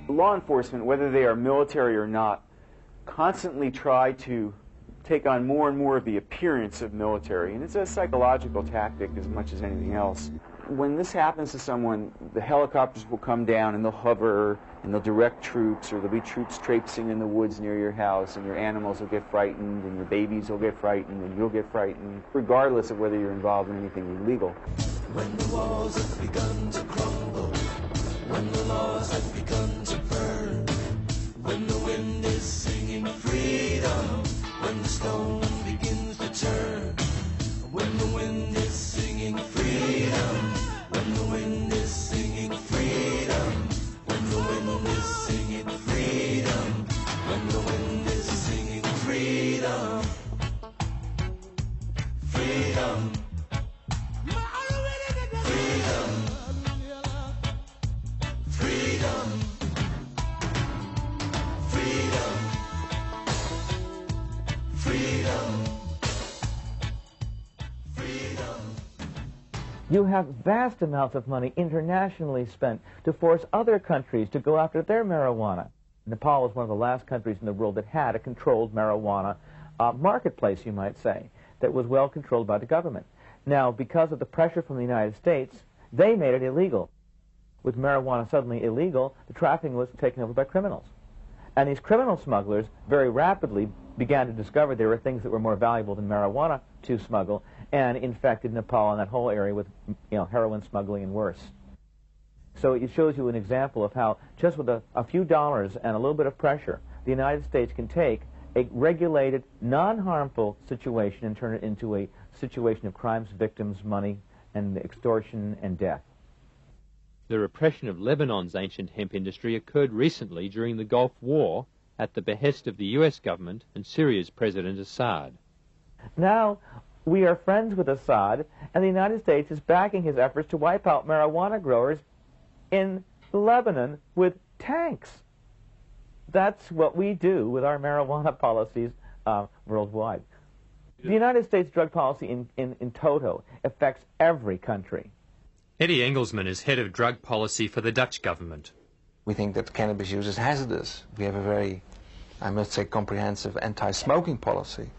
Law enforcement, whether they are military or not, constantly try to take on more and more of the appearance of military, and it's a psychological tactic as much as anything else. When this happens to someone, the helicopters will come down and they'll hover and they'll direct troops, or there'll be troops traipsing in the woods near your house, and your animals will get frightened, and your babies will get frightened, and you'll get frightened, regardless of whether you're involved in anything illegal. When the walls have begun to crumble, when the laws have begun to burn, when the wind is singing freedom, when the stone begins to turn, when the wind is singing freedom, when the wind is singing freedom, when the wind is singing freedom, when the wind is singing freedom, freedom. You have vast amounts of money internationally spent to force other countries to go after their marijuana. Nepal was one of the last countries in the world that had a controlled marijuana marketplace, you might say, that was well controlled by the government. Now, because of the pressure from the United States, they made it illegal. With marijuana suddenly illegal, the trafficking was taken over by criminals. And these criminal smugglers very rapidly began to discover there were things that were more valuable than marijuana to smuggle, and infected Nepal and that whole area with heroin smuggling and worse. So it shows you an example of how just with a few dollars and a little bit of pressure, the United States can take a regulated, non-harmful situation and turn it into a situation of crimes, victims, money, and extortion and death. The repression of Lebanon's ancient hemp industry occurred recently during the Gulf War at the behest of the US government and Syria's President Assad. Now, we are friends with Assad, and the United States is backing his efforts to wipe out marijuana growers in Lebanon with tanks. That's what we do with our marijuana policies worldwide. The United States drug policy in toto affects every country. Eddie Engelsman is head of drug policy for the Dutch government. We think that cannabis use is hazardous. We have a very, I must say, comprehensive anti-smoking policy.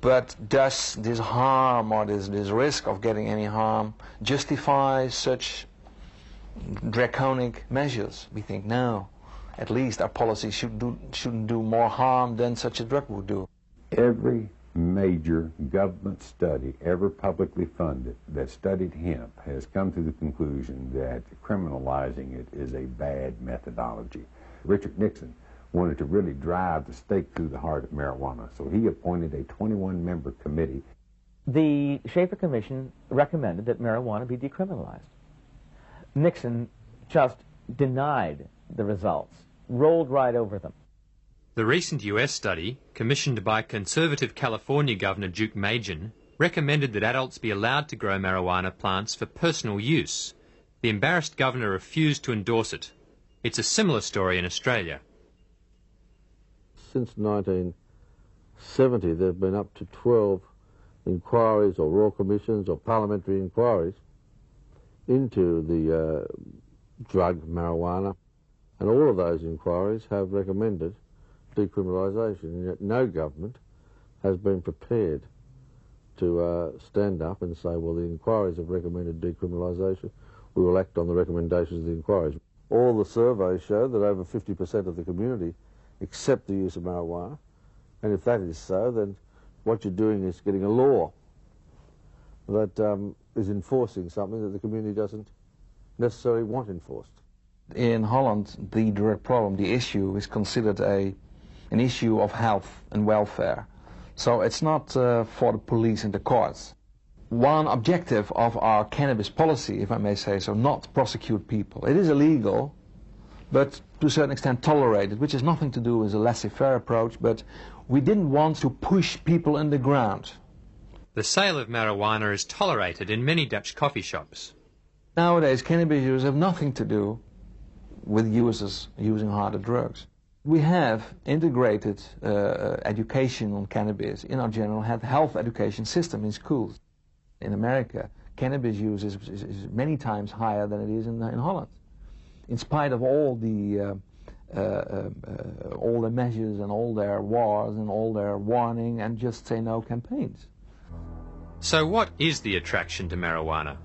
But does this harm or this risk of getting any harm justify such draconic measures? We think no. At least our policy shouldn't do more harm than such a drug would do. Every major government study ever publicly funded that studied hemp has come to the conclusion that criminalizing it is a bad methodology. Richard Nixon wanted to really drive the stake through the heart of marijuana, so he appointed a 21-member committee. The Schaefer Commission recommended that marijuana be decriminalized. Nixon just denied the results, rolled right over them. The recent US study, commissioned by conservative California Governor Duke Majan, recommended that adults be allowed to grow marijuana plants for personal use. The embarrassed governor refused to endorse it. It's a similar story in Australia. Since 1970, there have been up to 12 inquiries or royal commissions or parliamentary inquiries into the drug marijuana, and all of those inquiries have recommended decriminalisation, and yet no government has been prepared to stand up and say, well, the inquiries have recommended decriminalisation, we will act on the recommendations of the inquiries. All the surveys show that over 50% of the community accept the use of marijuana, and if that is so, then what you're doing is getting a law that is enforcing something that the community doesn't necessarily want enforced. In Holland, the drug problem, the issue, is considered an issue of health and welfare. So it's not for the police and the courts. One objective of our cannabis policy, if I may say so, not to prosecute people. It is illegal, but to a certain extent tolerated, which has nothing to do with a laissez-faire approach, but we didn't want to push people in the ground. The sale of marijuana is tolerated in many Dutch coffee shops. Nowadays, cannabis users have nothing to do with users using harder drugs. We have integrated education on cannabis in our general health education system in schools. In America, cannabis use is many times higher than it is in Holland, in spite of all the measures and all their wars and all their warning and just say no campaigns. So what is the attraction to marijuana?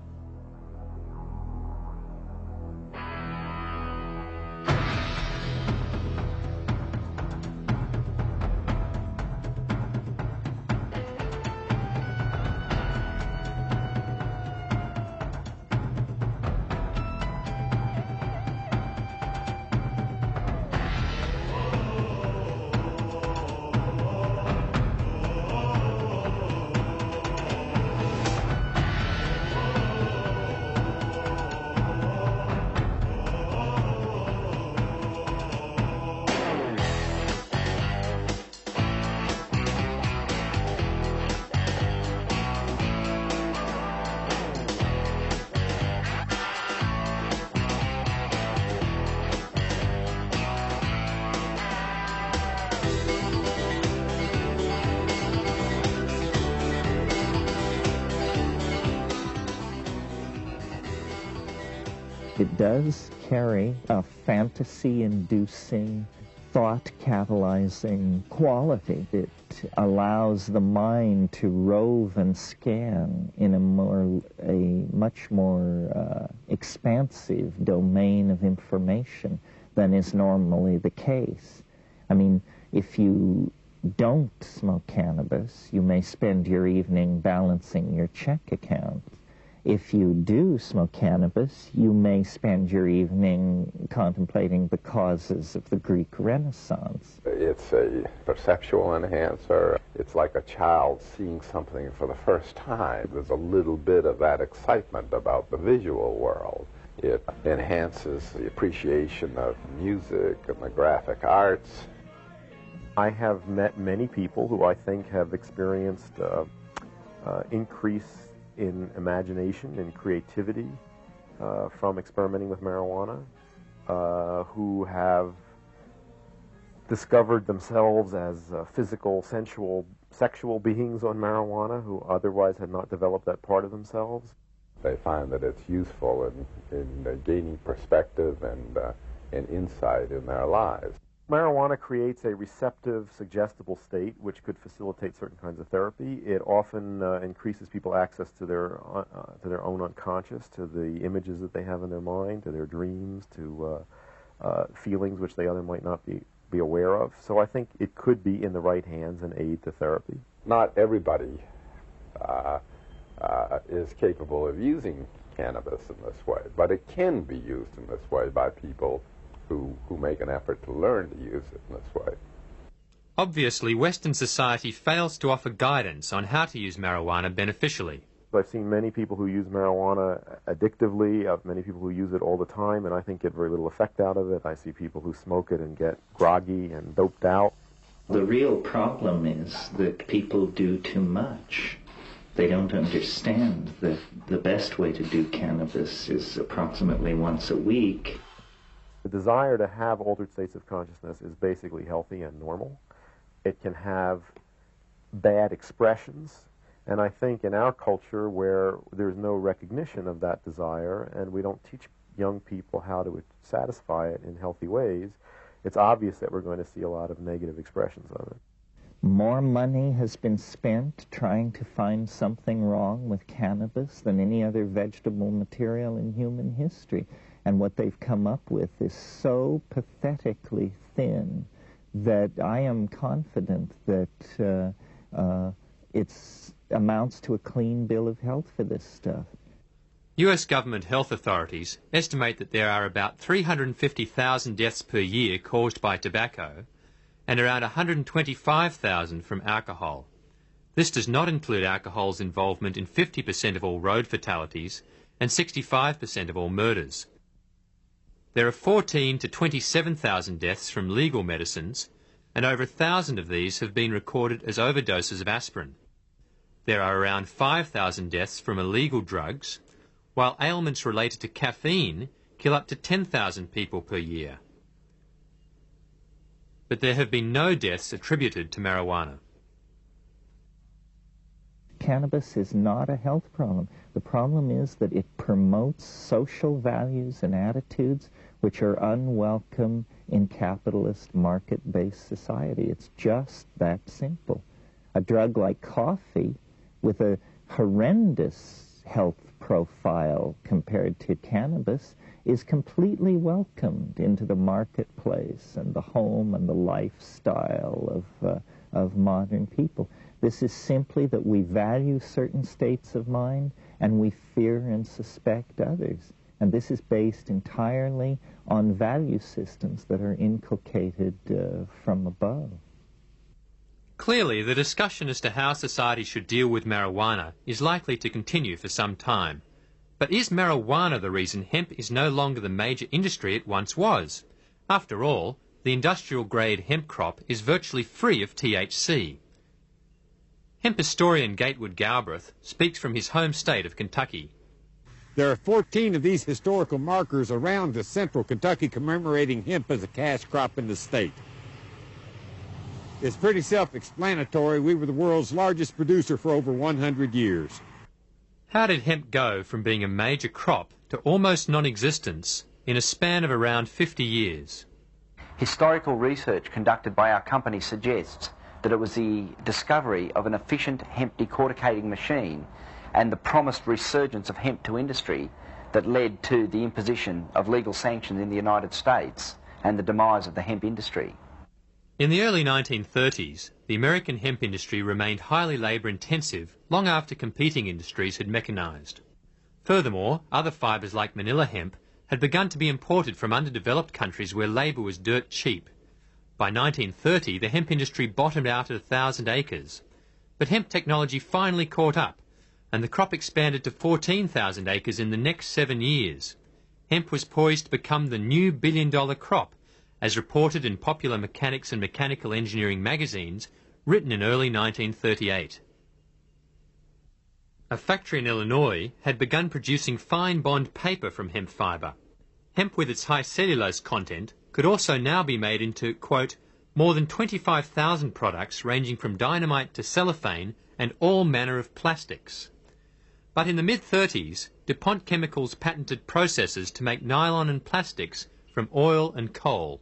It does carry a fantasy-inducing, thought-catalyzing quality. It allows the mind to rove and scan in a much more expansive domain of information than is normally the case. I mean, if you don't smoke cannabis, you may spend your evening balancing your check account. If you do smoke cannabis, you may spend your evening contemplating the causes of the Greek Renaissance. It's a perceptual enhancer. It's like a child seeing something for the first time. There's a little bit of that excitement about the visual world. It enhances the appreciation of music and the graphic arts. I have met many people who I think have experienced increase in imagination and creativity from experimenting with marijuana, who have discovered themselves as physical, sensual, sexual beings on marijuana who otherwise had not developed that part of themselves. They find that it's useful in gaining perspective and insight in their lives. Marijuana creates a receptive, suggestible state which could facilitate certain kinds of therapy. It often increases people's access to their own unconscious, to the images that they have in their mind, to their dreams, to feelings which they otherwise might not be aware of. So I think it could be in the right hands an aid to therapy. Not everybody is capable of using cannabis in this way, but it can be used in this way by people who make an effort to learn to use it in this way. Obviously, Western society fails to offer guidance on how to use marijuana beneficially. I've seen many people who use marijuana addictively, many people who use it all the time, and I think get very little effect out of it. I see people who smoke it and get groggy and doped out. The real problem is that people do too much. They don't understand that the best way to do cannabis is approximately once a week. The desire to have altered states of consciousness is basically healthy and normal. It can have bad expressions, and I think in our culture where there's no recognition of that desire and we don't teach young people how to satisfy it in healthy ways, it's obvious that we're going to see a lot of negative expressions of it. More money has been spent trying to find something wrong with cannabis than any other vegetable material in human history. And what they've come up with is so pathetically thin that I am confident that it amounts to a clean bill of health for this stuff. US government health authorities estimate that there are about 350,000 deaths per year caused by tobacco and around 125,000 from alcohol. This does not include alcohol's involvement in 50% of all road fatalities and 65% of all murders. There are 14 to 27,000 deaths from legal medicines, and over 1,000 of these have been recorded as overdoses of aspirin. There are around 5,000 deaths from illegal drugs, while ailments related to caffeine kill up to 10,000 people per year. But there have been no deaths attributed to marijuana. Cannabis is not a health problem. The problem is that it promotes social values and attitudes which are unwelcome in capitalist market-based society. It's just that simple. A drug like coffee with a horrendous health profile compared to cannabis is completely welcomed into the marketplace and the home and the lifestyle of modern people. This is simply that we value certain states of mind and we fear and suspect others. And this is based entirely on value systems that are inculcated from above. Clearly, the discussion as to how society should deal with marijuana is likely to continue for some time. But is marijuana the reason hemp is no longer the major industry it once was? After all, the industrial-grade hemp crop is virtually free of THC. Hemp historian Gatewood Galbraith speaks from his home state of Kentucky. There are 14 of these historical markers around the central Kentucky commemorating hemp as a cash crop in the state. It's pretty self-explanatory. We were the world's largest producer for over 100 years. How did hemp go from being a major crop to almost non-existence in a span of around 50 years? Historical research conducted by our company suggests that it was the discovery of an efficient hemp decorticating machine and the promised resurgence of hemp to industry that led to the imposition of legal sanctions in the United States and the demise of the hemp industry. In the early 1930s, the American hemp industry remained highly labour-intensive long after competing industries had mechanised. Furthermore, other fibres like manila hemp had begun to be imported from underdeveloped countries where labour was dirt cheap. By 1930, the hemp industry bottomed out at 1,000 acres. But hemp technology finally caught up, and the crop expanded to 14,000 acres in the next 7 years. Hemp was poised to become the new billion-dollar crop, as reported in popular mechanics and mechanical engineering magazines written in early 1938. A factory in Illinois had begun producing fine bond paper from hemp fibre. Hemp with its high cellulose content could also now be made into, quote, more than 25,000 products ranging from dynamite to cellophane and all manner of plastics. But in the mid-30s, DuPont Chemicals patented processes to make nylon and plastics from oil and coal.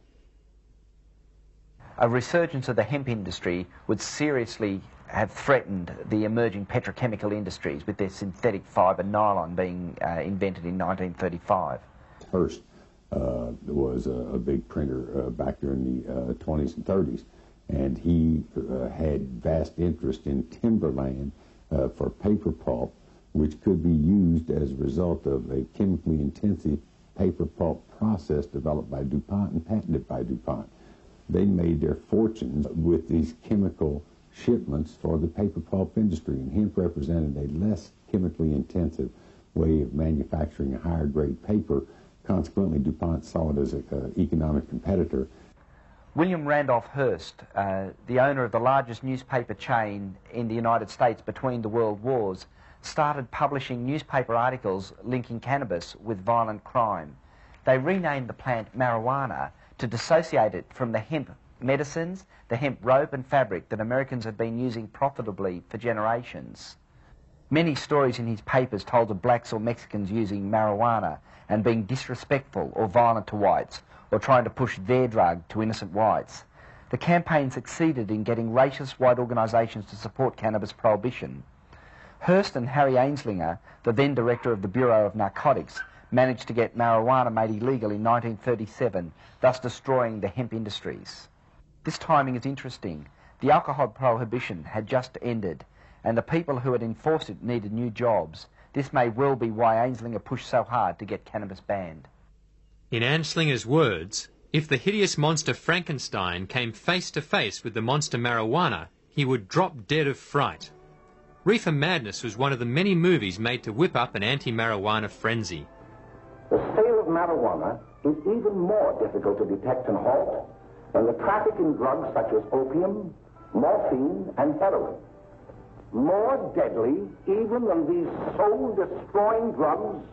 A resurgence of the hemp industry would seriously have threatened the emerging petrochemical industries, with their synthetic fibre nylon being invented in 1935. Hearst was a big printer back during the 20s and 30s, and he had vast interest in timberland for paper pulp, which could be used as a result of a chemically intensive paper pulp process developed by DuPont and patented by DuPont. They made their fortunes with these chemical shipments for the paper pulp industry, and hemp represented a less chemically intensive way of manufacturing a higher grade paper. Consequently, DuPont saw it as an economic competitor. William Randolph Hearst, the owner of the largest newspaper chain in the United States between the world wars, started publishing newspaper articles linking cannabis with violent crime. They renamed the plant marijuana to dissociate it from the hemp medicines, the hemp rope and fabric that Americans had been using profitably for generations. Many stories in his papers told of blacks or Mexicans using marijuana and being disrespectful or violent to whites, or trying to push their drug to innocent whites. The campaign succeeded in getting racist white organisations to support cannabis prohibition. Hearst and Harry Anslinger, the then director of the Bureau of Narcotics, managed to get marijuana made illegal in 1937, thus destroying the hemp industries. This timing is interesting. The alcohol prohibition had just ended, and the people who had enforced it needed new jobs. This may well be why Anslinger pushed so hard to get cannabis banned. In Anslinger's words, if the hideous monster Frankenstein came face to face with the monster marijuana, he would drop dead of fright. Reefer Madness was one of the many movies made to whip up an anti-marijuana frenzy. The sale of marijuana is even more difficult to detect and halt than the traffic in drugs such as opium, morphine, and heroin. More deadly even than these soul-destroying drugs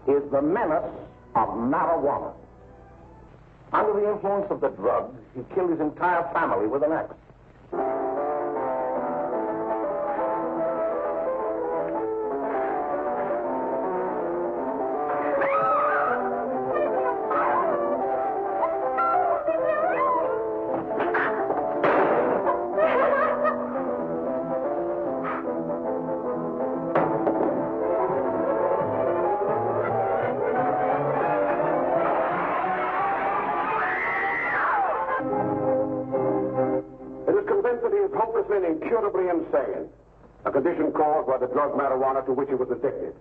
is the menace of marijuana. Under the influence of the drug, he killed his entire family with an axe. And incurably insane, a condition caused by the drug marijuana to which he was addicted.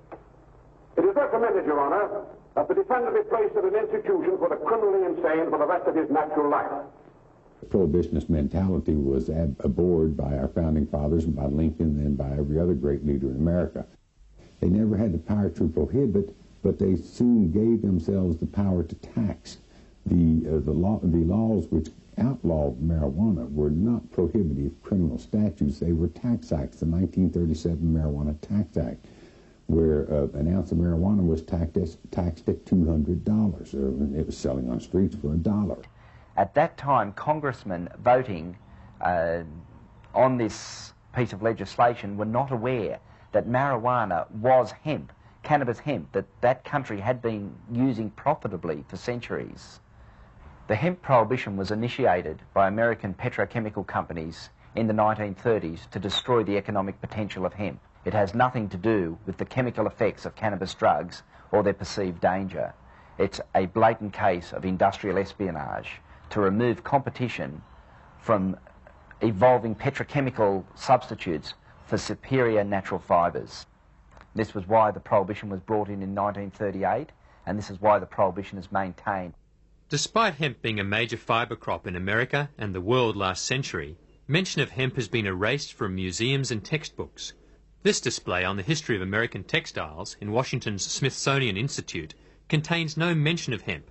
It is recommended, Your Honor, that the defendant be placed in an institution for the criminally insane for the rest of his natural life. The prohibitionist mentality was abhorred by our founding fathers and by Lincoln and by every other great leader in America. They never had the power to prohibit, but they soon gave themselves the power to tax. The laws which outlawed marijuana were not prohibitive criminal statutes. They were tax acts. The 1937 Marijuana Tax Act, where an ounce of marijuana was taxed at $200. It was selling on streets for $1. At that time, congressmen voting on this piece of legislation were not aware that marijuana was hemp, cannabis hemp, that country had been using profitably for centuries. The hemp prohibition was initiated by American petrochemical companies in the 1930s to destroy the economic potential of hemp. It has nothing to do with the chemical effects of cannabis drugs or their perceived danger. It's a blatant case of industrial espionage to remove competition from evolving petrochemical substitutes for superior natural fibres. This was why the prohibition was brought in 1938, and this is why the prohibition is maintained. Despite hemp being a major fibre crop in America and the world last century, mention of hemp has been erased from museums and textbooks. This display on the history of American textiles in Washington's Smithsonian Institute contains no mention of hemp.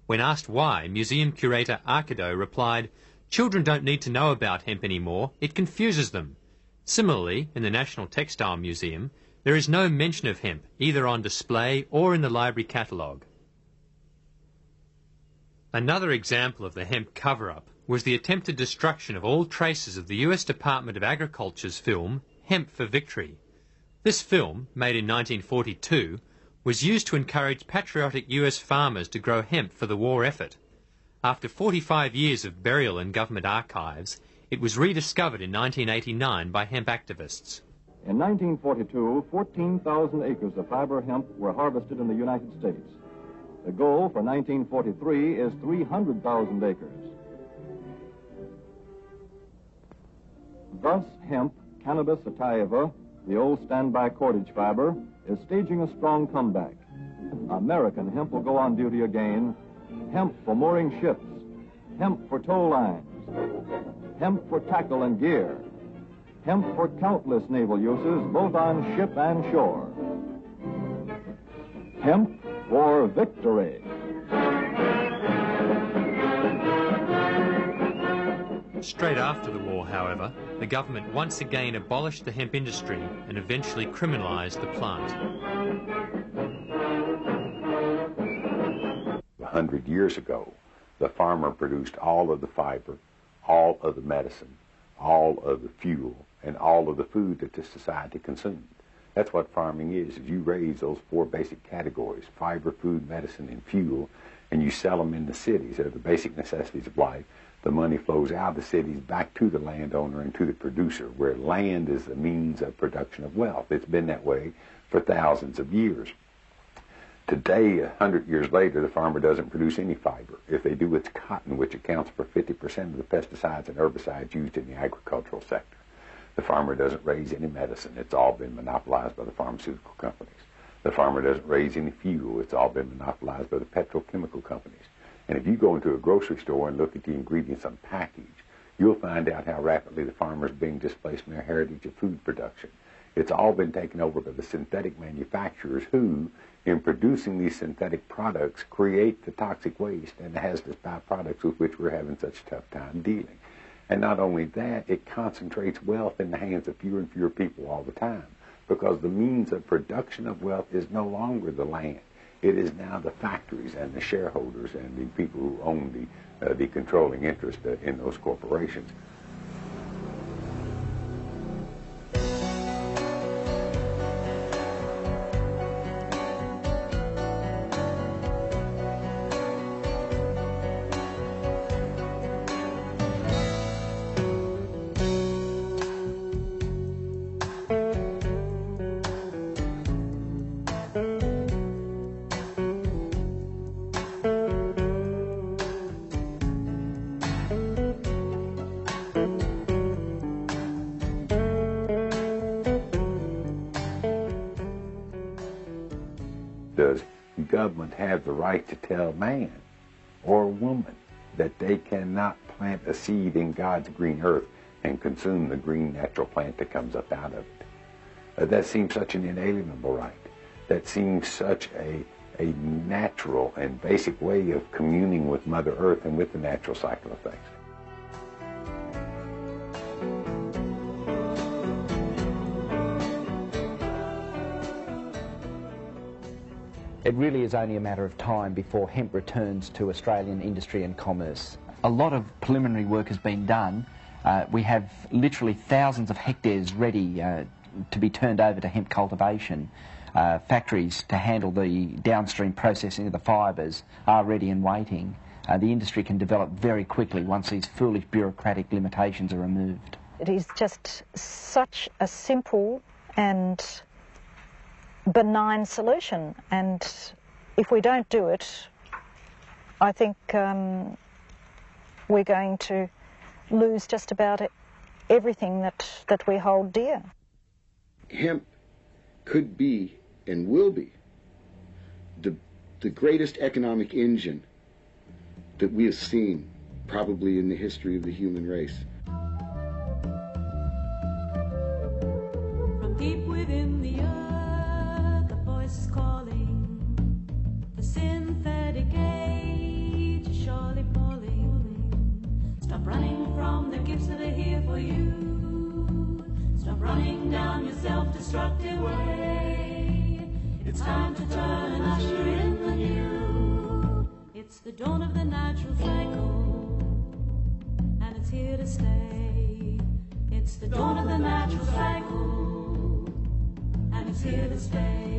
When asked why, museum curator Arkido replied, "Children don't need to know about hemp anymore, it confuses them." Similarly, in the National Textile Museum, there is no mention of hemp, either on display or in the library catalogue. Another example of the hemp cover-up was the attempted destruction of all traces of the US Department of Agriculture's film, Hemp for Victory. This film, made in 1942, was used to encourage patriotic US farmers to grow hemp for the war effort. After 45 years of burial in government archives, it was rediscovered in 1989 by hemp activists. In 1942, 14,000 acres of fiber hemp were harvested in the United States. The goal for 1943 is 300,000 acres. Thus, hemp, Cannabis sativa, the old standby cordage fiber, is staging a strong comeback. American hemp will go on duty again. Hemp for mooring ships. Hemp for tow lines. Hemp for tackle and gear. Hemp for countless naval uses, both on ship and shore. Hemp for victory. Straight after the war, however, the government once again abolished the hemp industry and eventually criminalised the plant. 100 years ago, the farmer produced all of the fiber, all of the medicine, all of the fuel, and all of the food that the society consumed. That's what farming is you raise those four basic categories, fiber, food, medicine, and fuel, and you sell them in the cities. They're the basic necessities of life. The money flows out of the cities back to the landowner and to the producer, where land is the means of production of wealth. It's been that way for thousands of years. Today, 100 years later, the farmer doesn't produce any fiber. If they do, it's cotton, which accounts for 50% of the pesticides and herbicides used in the agricultural sector. The farmer doesn't raise any medicine. It's all been monopolized by the pharmaceutical companies. The farmer doesn't raise any fuel. It's all been monopolized by the petrochemical companies. And if you go into a grocery store and look at the ingredients on package, you'll find out how rapidly the farmer is being displaced from their heritage of food production. It's all been taken over by the synthetic manufacturers who, in producing these synthetic products, create the toxic waste and the hazardous byproducts with which we're having such a tough time dealing. And not only that, it concentrates wealth in the hands of fewer and fewer people all the time, because the means of production of wealth is no longer the land. It is now the factories and the shareholders and the people who own the controlling interest in those corporations. Does government have the right to tell man or woman that they cannot plant a seed in God's green earth and consume the green natural plant that comes up out of it? That seems such an inalienable right. That seems such a natural and basic way of communing with Mother Earth and with the natural cycle of things. It really is only a matter of time before hemp returns to Australian industry and commerce. A lot of preliminary work has been done. We have literally thousands of hectares ready to be turned over to hemp cultivation. Factories to handle the downstream processing of the fibres are ready and waiting. The industry can develop very quickly once these foolish bureaucratic limitations are removed. It is just such a simple and benign solution, and if we don't do it, I think we're going to lose just about everything that we hold dear. Hemp could be and will be the greatest economic engine that we have seen probably in the history of the human race. From deep within the earth, the voice is calling. The synthetic age is surely falling. Stop running from the gifts that are here for you. Stop running down your self-destructive way. It's time to turn and usher in the new. It's the dawn of the natural cycle, and it's here to stay. It's the dawn of the natural cycle, and it's here to stay.